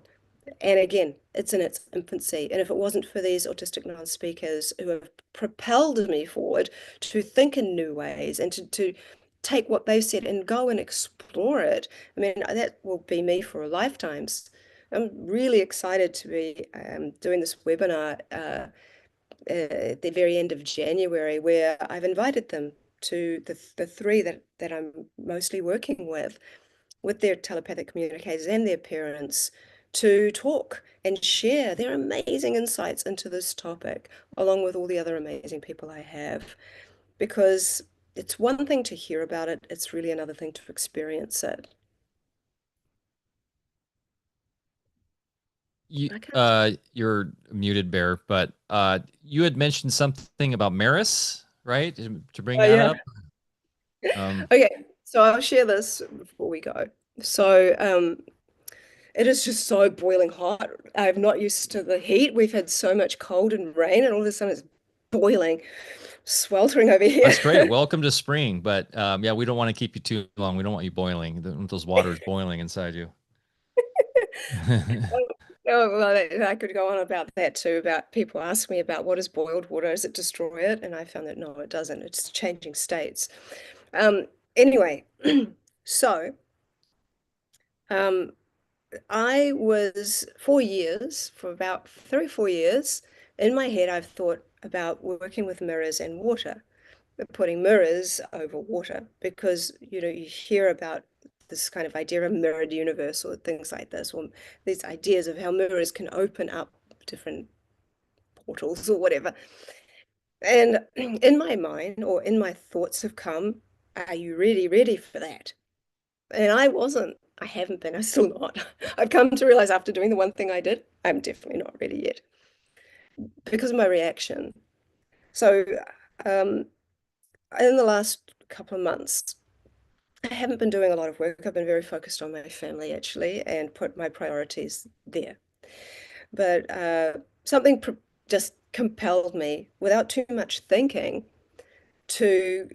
And again, it's in its infancy. And if it wasn't for these autistic non-speakers who have propelled me forward to think in new ways and to take what they've said and go and explore it, I mean, that will be me for lifetimes. I'm really excited to be doing this webinar at the very end of January, where I've invited them to the three that I'm mostly working with their telepathic communicators and their parents, to talk and share their amazing insights into this topic, along with all the other amazing people I have. Because it's one thing to hear about it, it's really another thing to experience it. You're muted, Bear, but you had mentioned something about Maris, right? To bring Oh, that yeah. up. Okay, so I'll share this before we go. So it is just so boiling hot. I'm not used to the heat. We've had so much cold and rain, and all of a sudden it's boiling, sweltering over here. That's great. Welcome to spring. But yeah, we don't want to keep you too long. We don't want you boiling. Those waters boiling inside you. Oh, well, I could go on about that too, about people ask me about what is boiled water, does it destroy it? And I found that no, it doesn't. It's changing states. Anyway, so um, I was 4 years, for about 3 or 4 years, in my head, I've thought about working with mirrors and water, putting mirrors over water, because you hear about this kind of idea of a mirrored universe or things like this, or these ideas of how mirrors can open up different portals or whatever. And in my mind, or in my thoughts, have come, are you really ready for that? And I wasn't. I haven't been. I'm still not. I've come to realize after doing the one thing I did, I'm definitely not ready yet because of my reaction. So, um, in the last couple of months, I haven't been doing a lot of work. I've been very focused on my family actually and put my priorities there. But something just compelled me without too much thinking to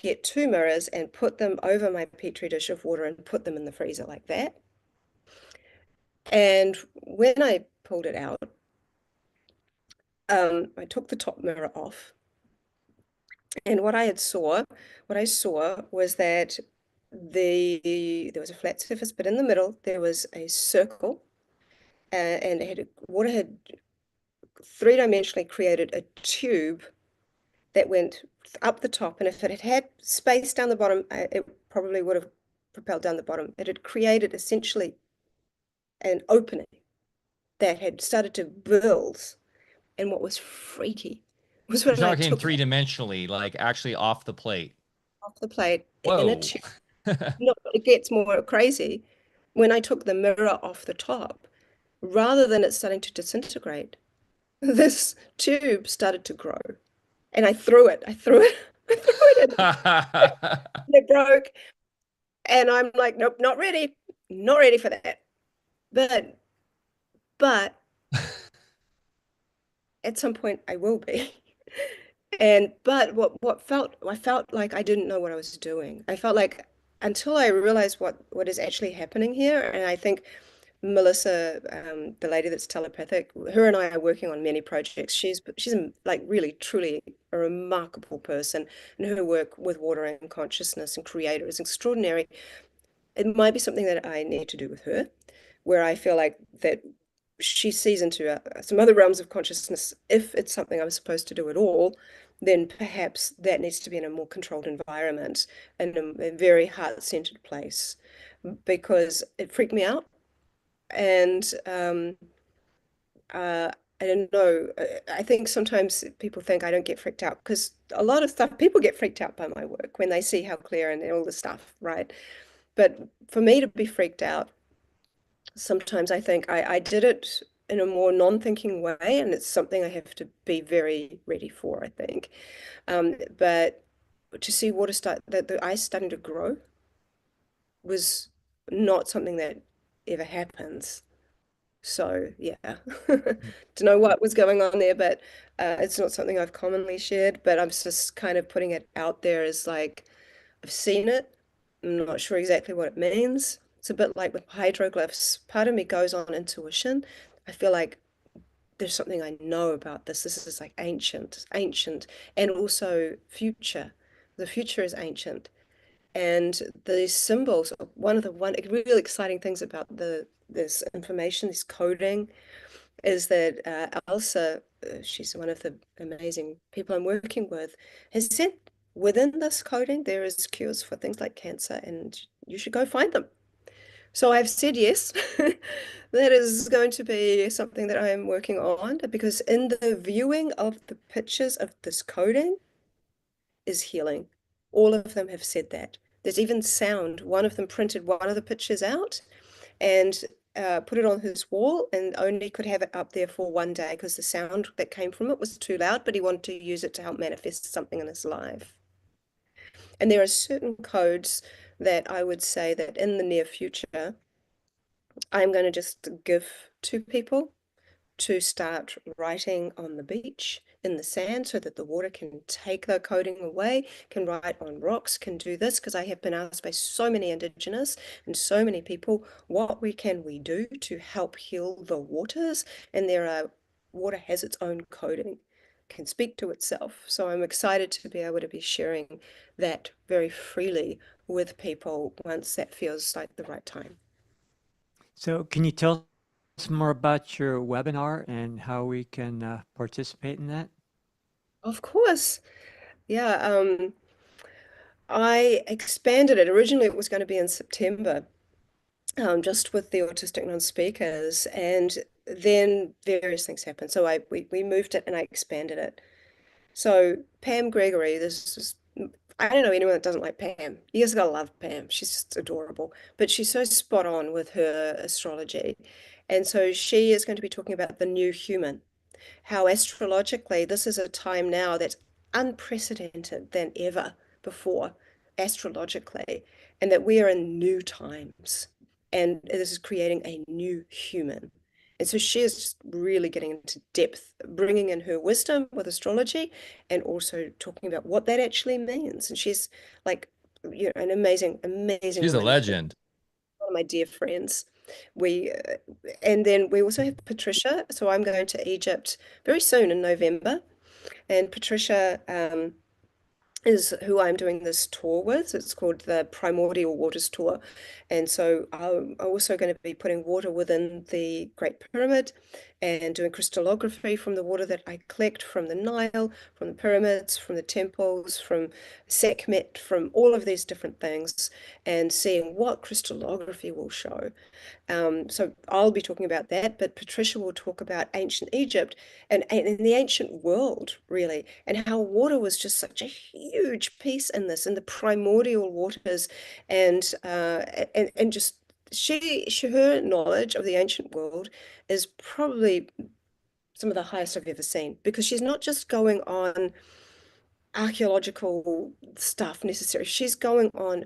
get two mirrors and put them over my petri dish of water and put them in the freezer like that. And when I pulled it out, I took the top mirror off, and what I saw was that there was a flat surface, but in the middle there was a circle, and water had three-dimensionally created a tube that went up the top, and if it had had space down the bottom, it probably would have propelled down the bottom. It had created essentially an opening that had started to build. And what was freaky was You're when I talking took it three-dimensionally, like actually off the plate. off the plate in a Whoa. tube. No, it gets more crazy. When I took the mirror off the top, rather than it starting to disintegrate, this tube started to grow. And I threw it. I threw it. I threw it and it broke. And I'm like, nope, not ready. Not ready for that. But but at some point I will be. And but I felt like I didn't know what I was doing. I felt like until I realized what is actually happening here, and I think Melissa, the lady that's telepathic, her and I are working on many projects. She's like really truly a remarkable person, and her work with water and consciousness and creator is extraordinary. It might be something that I need to do with her, where I feel like that she sees into some other realms of consciousness. If it's something I'm supposed to do at all, then perhaps that needs to be in a more controlled environment, in a very heart-centered place, because it freaked me out. And uh, I don't know. I think sometimes people think I don't get freaked out because a lot of stuff, people get freaked out by my work when they see how clear and all the stuff, right? But for me to be freaked out, sometimes I think I did it in a more non-thinking way, and it's something I have to be very ready for, I think. But to see water start, the ice starting to grow was not something that ever happens. So yeah, don't know what was going on there, but it's not something I've commonly shared. But I'm just kind of putting it out there as like I've seen it. I'm not sure exactly what it means. It's a bit like with hydroglyphs. Part of me goes on intuition. I feel like there's something I know about this. This is like ancient, and also future. The future is ancient. And these symbols, one of the really exciting things about this information, this coding, is that Elsa, she's one of the amazing people I'm working with, has said within this coding there is cures for things like cancer, and you should go find them. So I've said yes. That is going to be something that I am working on because in the viewing of the pictures of this coding is healing. All of them have said that. There's even sound. One of them printed one of the pictures out and put it on his wall and only could have it up there for one day because the sound that came from it was too loud, but he wanted to use it to help manifest something in his life. And there are certain codes that I would say that in the near future, I'm going to just give to people to start writing on the beach in the sand so that the water can take the coating away, can write on rocks, can do this, because I have been asked by so many Indigenous and so many people, what can we do to help heal the waters? And water has its own coding, can speak to itself. So I'm excited to be able to be sharing that very freely with people once that feels like the right time. So, can you tell us more about your webinar and how we can participate in that? Of course. Yeah, I expanded it. Originally, it was going to be in September, just with the autistic non-speakers, and then various things happened. So we moved it and I expanded it. So Pam Gregory, this is I don't know anyone that doesn't like Pam. You guys gotta love Pam. She's just adorable. But she's so spot on with her astrology. And so she is going to be talking about the new human, how astrologically this is a time now that's unprecedented than ever before astrologically, and that we are in new times, and this is creating a new human. And so she is just really getting into depth, bringing in her wisdom with astrology and also talking about what that actually means. And she's like, an amazing She's a woman, legend. one of my dear friends. We and then we also have Patricia. So I'm going to Egypt very soon in November, and Patricia is who I'm doing this tour with. It's called the Primordial Waters Tour. And so I'm also going to be putting water within the Great Pyramid and doing crystallography from the water that I collect from the Nile, from the pyramids, from the temples, from Sekhmet, from all of these different things, and seeing what crystallography will show. So I'll be talking about that, but Patricia will talk about ancient Egypt and in the ancient world, really, and how water was just such a huge piece in this, in the primordial waters, and just her knowledge of the ancient world is probably some of the highest I've ever seen because she's not just going on archaeological stuff necessary. She's going on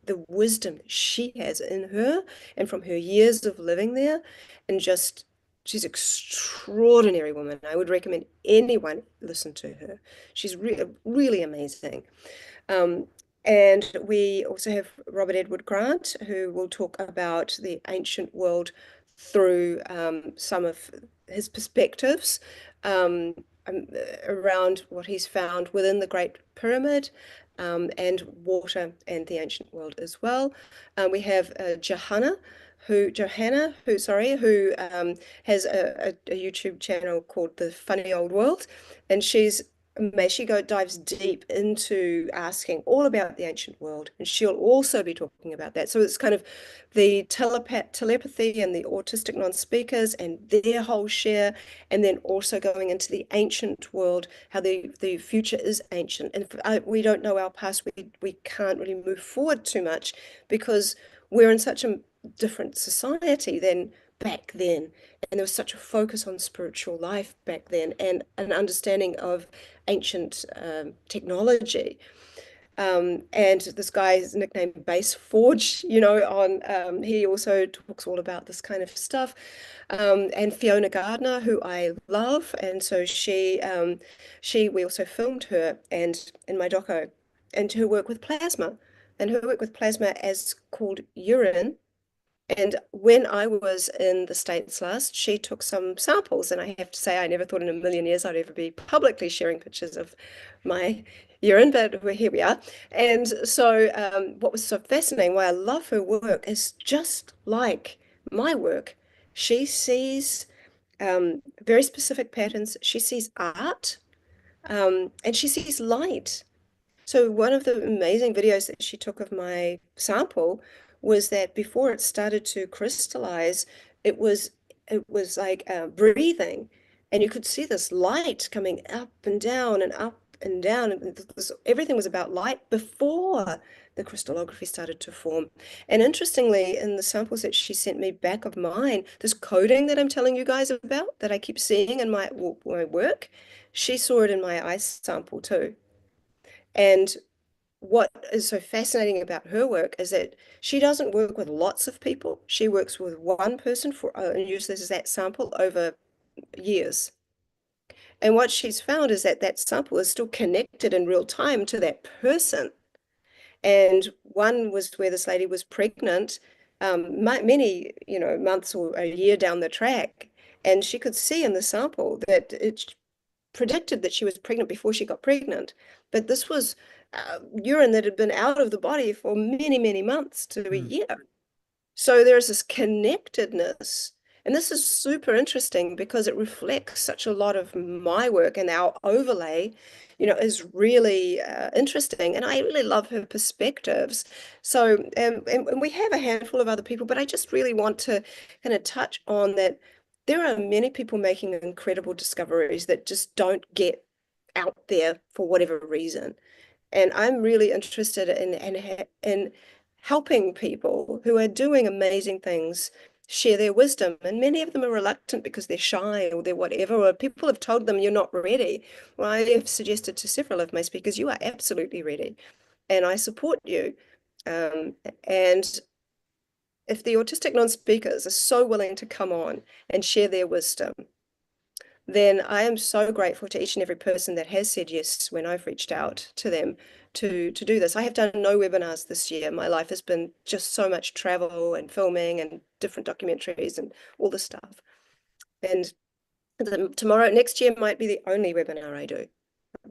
the wisdom she has in her and from her years of living there, and just she's an extraordinary woman. I would recommend anyone listen to her. She's really amazing. Um, and we also have Robert Edward Grant, who will talk about the ancient world through some of his perspectives um, around what he's found within the Great Pyramid and water and the ancient world as well. We have who has a YouTube channel called The Funny Old World, and she's dives deep into asking all about the ancient world, and she'll also be talking about that. So it's kind of the telepathy and the autistic non-speakers and their whole share, and then also going into the ancient world, how the future is ancient, and we don't know our past. We can't really move forward too much because we're in such a different society than back then, and there was such a focus on spiritual life back then and an understanding of ancient technology. And this guy is nicknamed Base Forge, he also talks all about this kind of stuff. And Fiona Gardner, who I love, and so we also filmed her and in my doco, and her work with plasma, as called urine. And when I was in the States last, she took some samples, and I have to say, I never thought in a million years I'd ever be publicly sharing pictures of my urine, but here we are. And so, what was so fascinating, why I love her work, is just like my work, she sees very specific patterns. She sees art, and she sees light. So one of the amazing videos that she took of my sample was that before it started to crystallize, it was like breathing, and you could see this light coming up and down and up and down, and everything was about light before the crystallography started to form. And interestingly, in the samples that she sent me back of mine, this coding that I'm telling you guys about, that I keep seeing in my work, she saw it in my ice sample too. And what is so fascinating about her work is that she doesn't work with lots of people. She works with one person and uses that sample over years. And what she's found is that that sample is still connected in real time to that person. And one was where this lady was pregnant, many, months or a year down the track, and she could see in the sample that it predicted that she was pregnant before she got pregnant. But this was urine that had been out of the body for many, many months to a year. So there's this connectedness. And this is super interesting because it reflects such a lot of my work, and our overlay, is really interesting. And I really love her perspectives. So, and we have a handful of other people, but I just really want to kind of touch on that there are many people making incredible discoveries that just don't get out there for whatever reason. And I'm really interested in helping people who are doing amazing things share their wisdom. And many of them are reluctant because they're shy or they're whatever, or people have told them you're not ready. Well, I have suggested to several of my speakers, you are absolutely ready, and I support you. And if the autistic non-speakers are so willing to come on and share their wisdom, then I am so grateful to each and every person that has said yes when I've reached out to them to do this. I have done no webinars this year. My life has been just so much travel and filming and different documentaries and all this stuff. And next year might be the only webinar I do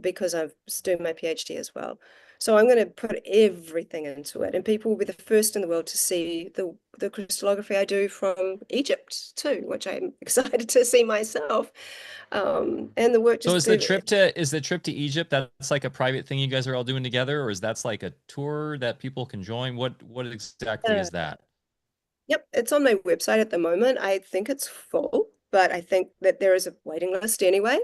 because I'm doing my PhD as well. So I'm going to put everything into it, and people will be the first in the world to see the crystallography I do from Egypt too, which I'm excited to see myself. And the work So just is the trip to Egypt, that's like a private thing you guys are all doing together, or is that's like a tour that people can join? What exactly is that? Yep, it's on my website at the moment. I think it's full, but I think that there is a waiting list anyway.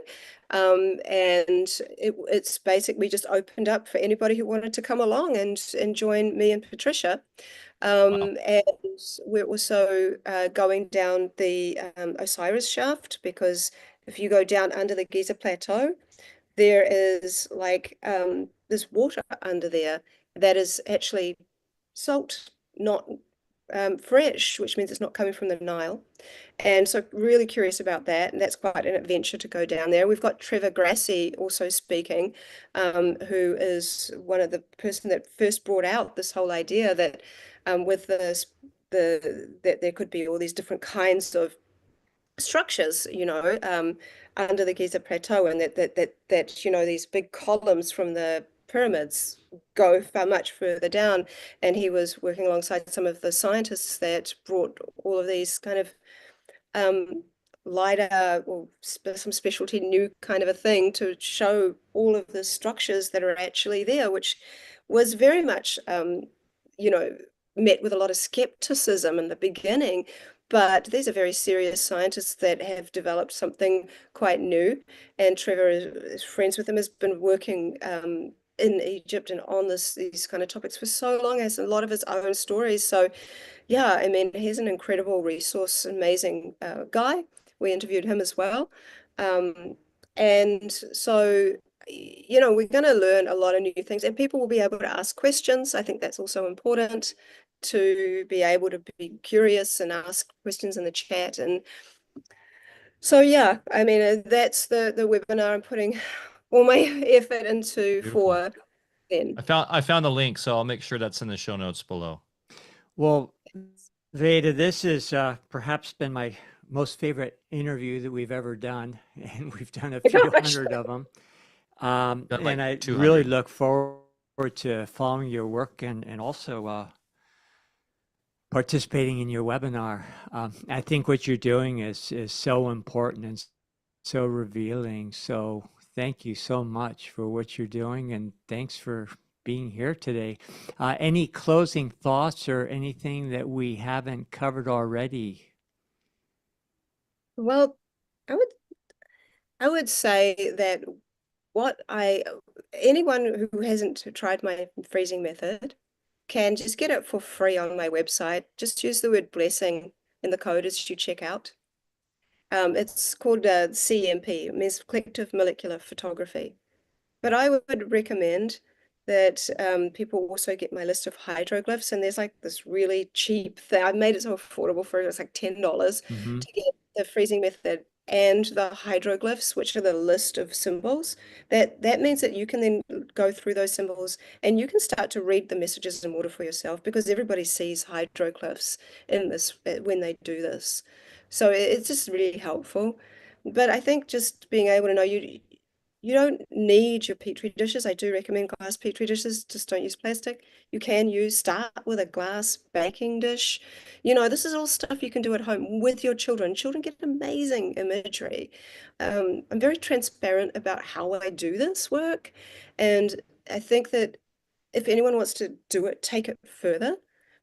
And it's basically just opened up for anybody who wanted to come along and join me and Patricia. Wow. And we're also going down the Osiris shaft, because if you go down under the Giza Plateau, there is like this water under there that is actually salt, not fresh, which means it's not coming from the Nile. And so really curious about that. And that's quite an adventure to go down there. We've got Trevor Grassi also speaking, who is one of the person that first brought out this whole idea that with that there could be all these different kinds of structures, under the Giza Plateau, and that these big columns from the pyramids go far much further down. And he was working alongside some of the scientists that brought all of these kind of lighter or some specialty new kind of a thing to show all of the structures that are actually there, which was very much, you know, met with a lot of skepticism in the beginning. But these are very serious scientists that have developed something quite new. And Trevor is friends with them, has been working in Egypt and on these kind of topics for so long, has a lot of his own stories. So yeah, I mean, he's an incredible resource, amazing guy. We interviewed him as well. And so, you know, we're going to learn a lot of new things, and people will be able to ask questions. I think that's also important, to be able to be curious and ask questions in the chat. And so, yeah, I mean, that's the webinar I'm putting all my effort into Beautiful. for then. I found the link, so I'll make sure that's in the show notes below. Well, Veda, this has perhaps been my most favorite interview that we've ever done, and we've done a few hundred of them. Done like And I 200. really look forward to following your work and also participating in your webinar. I think what you're doing is so important and so revealing. So thank you so much for what you're doing, and thanks for being here today. Any closing thoughts or anything that we haven't covered already? Well, I would say that anyone who hasn't tried my freezing method can just get it for free on my website. Just use the word blessing in the code as you check out. It's called CMP, it means collective molecular photography. But I would recommend that people also get my list of hydroglyphs, and there's like this really cheap thing. I made it so affordable for it. It's like $10 Mm-hmm. to get the freezing method and the hydroglyphs, which are the list of symbols. That means that you can then go through those symbols and you can start to read the messages in water for yourself, because everybody sees hydroglyphs in this when they do this. So it's just really helpful. But I think just being able to know you don't need your petri dishes. I do recommend glass petri dishes. Just don't use plastic. You can start with a glass baking dish. You know, this is all stuff you can do at home with your children. Children get amazing imagery. I'm very transparent about how I do this work. And I think that if anyone wants to do it, take it further.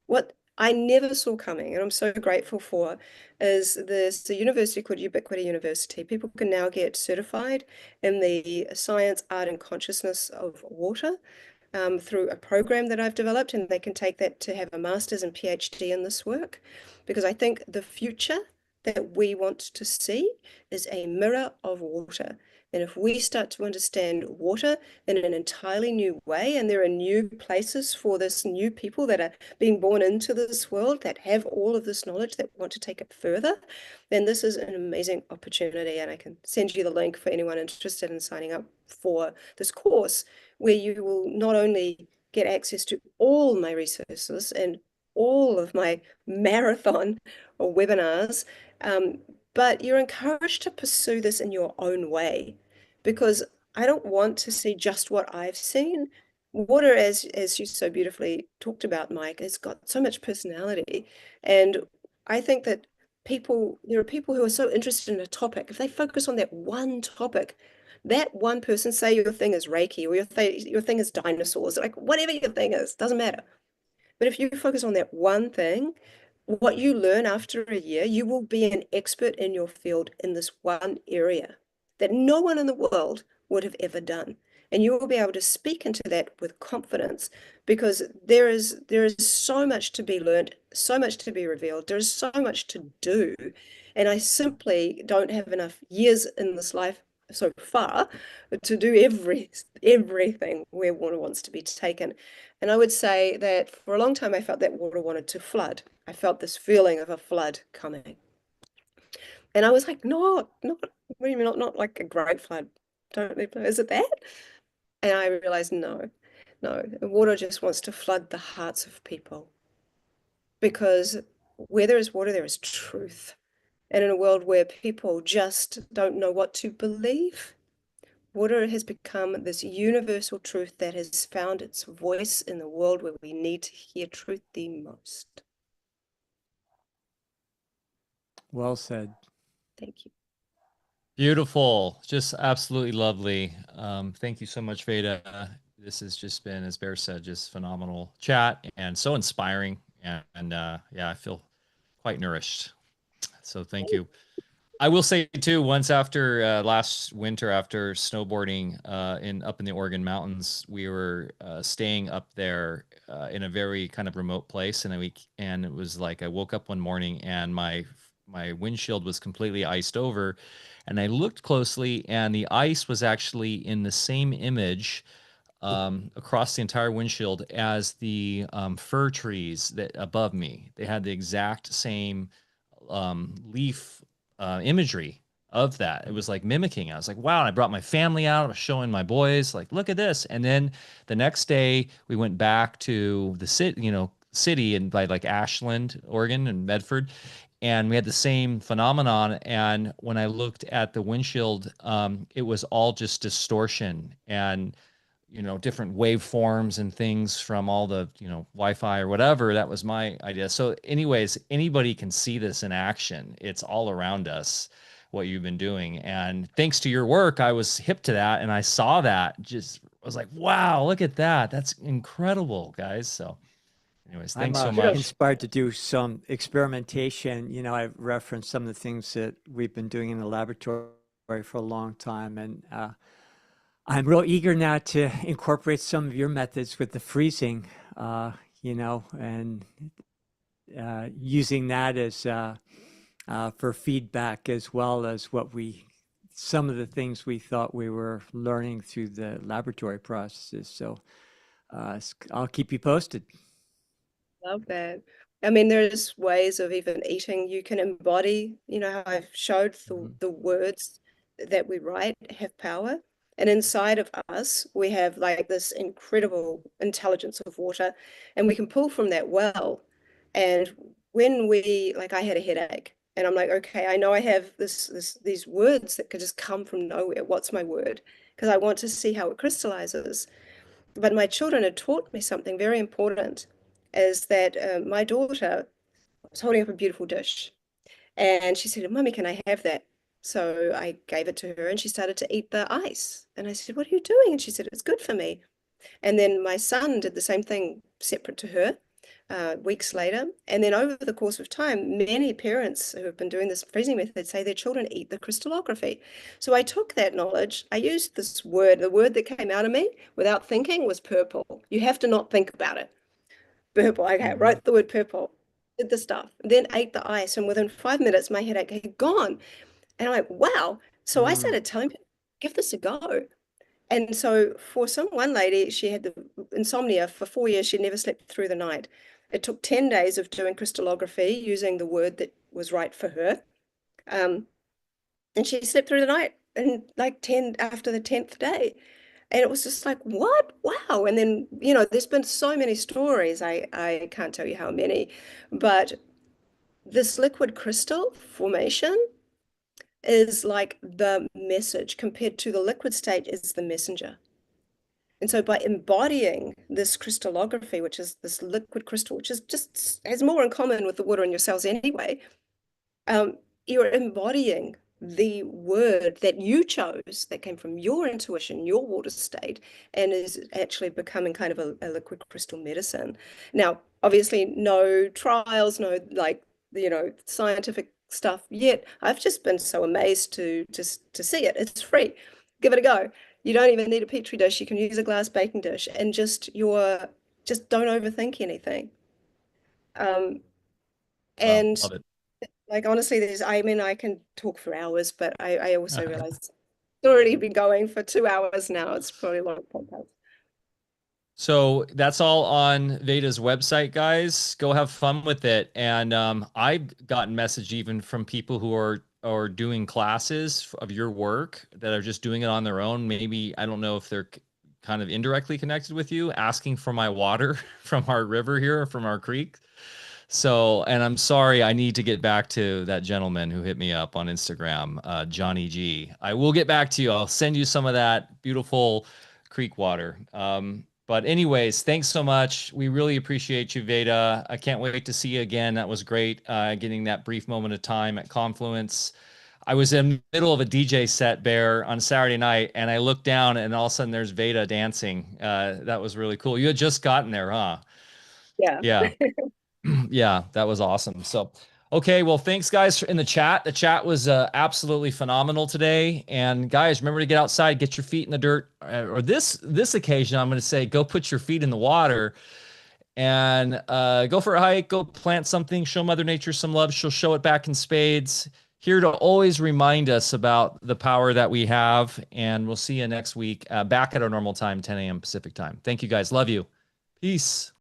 What I never saw coming, and I'm so grateful for, is there's a university called Ubiquity University. People can now get certified in the science, art, and consciousness of water through a program that I've developed, and they can take that to have a master's and PhD in this work, because I think the future that we want to see is a mirror of water. And if we start to understand water in an entirely new way, and there are new places for this, new people that are being born into this world that have all of this knowledge that want to take it further, then this is an amazing opportunity. And I can send you the link for anyone interested in signing up for this course, where you will not only get access to all my resources and all of my marathon or webinars, but you're encouraged to pursue this in your own way, because I don't want to see just what I've seen. Water, as you so beautifully talked about, Mike, has got so much personality. And I think that there are people who are so interested in a topic. If they focus on that one topic, that one person, say your thing is Reiki or your thing is dinosaurs, like whatever your thing is, doesn't matter. But if you focus on that one thing, what you learn after a year, you will be an expert in your field in this one area that no one in the world would have ever done. And you will be able to speak into that with confidence, because there is so much to be learned, so much to be revealed. There is so much to do. And I simply don't have enough years in this life so far to do everything where water wants to be taken. And I would say that for a long time, I felt that water wanted to flood. I felt this feeling of a flood coming. And I was like, no, not, what do you mean, not like a great flood? Is it that? And I realized, no, water just wants to flood the hearts of people. Because where there is water, there is truth. And in a world where people just don't know what to believe, water has become this universal truth that has found its voice in the world where we need to hear truth the most. Well said. Thank you. Beautiful. Just absolutely lovely. Thank you so much, Veda. This has just been, as Bear said, just phenomenal chat and so inspiring. And yeah, I feel quite nourished. So thank you. I will say too, once after last winter, after snowboarding up in the Oregon mountains, we were staying up there in a very kind of remote place, and it was like I woke up one morning and my windshield was completely iced over, and I looked closely, and the ice was actually in the same image across the entire windshield as the fir trees that above me. They had the exact same leaf imagery of that. It was like mimicking. I was like, wow. And I brought my family out. I was showing my boys, like, look at this. And then the next day we went back to the city and by like Ashland, Oregon and Medford. And we had the same phenomenon. And when I looked at the windshield, it was all just distortion and different waveforms and things from all the, Wi-Fi or whatever. That was my idea. So anyways, anybody can see this in action. It's all around us, what you've been doing. And thanks to your work, I was hip to that. And I saw that I was like, wow, look at that. That's incredible, guys. So anyways, I'm thanks so much. inspired to do some experimentation. I've referenced some of the things that we've been doing in the laboratory for a long time. And I'm real eager now to incorporate some of your methods with the freezing, and using that as for feedback, as well as some of the things we thought we were learning through the laboratory processes. So I'll keep you posted. Love that. I mean, there's ways of even eating. You can embody, how I've showed the words that we write have power. And inside of us, we have like this incredible intelligence of water, and we can pull from that well. And when I had a headache, and I'm like, okay, I know I have these words that could just come from nowhere. What's my word? Because I want to see how it crystallizes. But my children had taught me something very important, is that my daughter was holding up a beautiful dish, and she said, "Mummy, can I have that?" So I gave it to her, and she started to eat the ice. And I said, "What are you doing?" And she said, "It's good for me." And then my son did the same thing separate to her weeks later. And then over the course of time, many parents who have been doing this freezing method say their children eat the crystallography. So I took that knowledge, I used this word, the word that came out of me without thinking was purple. You have to not think about it. Purple. Okay, I wrote the word purple, did the stuff, then ate the ice. And within 5 minutes, my headache had gone. And I'm like, wow. So I started telling people, give this a go. And so for one lady, she had the insomnia for 4 years. She'd never slept through the night. It took 10 days of doing crystallography using the word that was right for her. And she slept through the night and like 10 after the 10th day. And it was just like, what? Wow. And then, there's been so many stories. I can't tell you how many, but this liquid crystal formation is like the message compared to the liquid state is the messenger. And so by embodying this crystallography, which is this liquid crystal, which is just has more in common with the water in your cells anyway, you're embodying the word that you chose that came from your intuition, your water state, and is actually becoming kind of a liquid crystal medicine. Now, obviously, no trials, no scientific stuff yet. I've just been so amazed to see it. It's free. Give it a go. You don't even need a petri dish. You can use a glass baking dish, and just don't overthink anything. And Love it. like honestly, I can talk for hours, but I also realize it's already been going for 2 hours now. It's probably a long podcast. So that's all on Veda's website, guys. Go have fun with it. And I've gotten message even from people who are doing classes of your work that are just doing it on their own. Maybe, I don't know if they're kind of indirectly connected with you, asking for my water from our river here, from our creek. So, and I'm sorry, I need to get back to that gentleman who hit me up on Instagram, Johnny G. I will get back to you. I'll send you some of that beautiful creek water. But anyways, thanks so much. We really appreciate you, Veda. I can't wait to see you again. That was great, getting that brief moment of time at Confluence. I was in the middle of a DJ set, Bear, on Saturday night, and I looked down, and all of a sudden there's Veda dancing. That was really cool. You had just gotten there, huh? Yeah. Yeah. Yeah, that was awesome. So, okay, well, thanks guys in the chat. The chat was absolutely phenomenal today. And guys, remember to get outside, get your feet in the dirt. Or this occasion, I'm going to say, go put your feet in the water and go for a hike. Go plant something. Show Mother Nature some love. She'll show it back in spades. Here to always remind us about the power that we have. And we'll see you next week back at our normal time, 10 a.m. Pacific time. Thank you guys. Love you. Peace.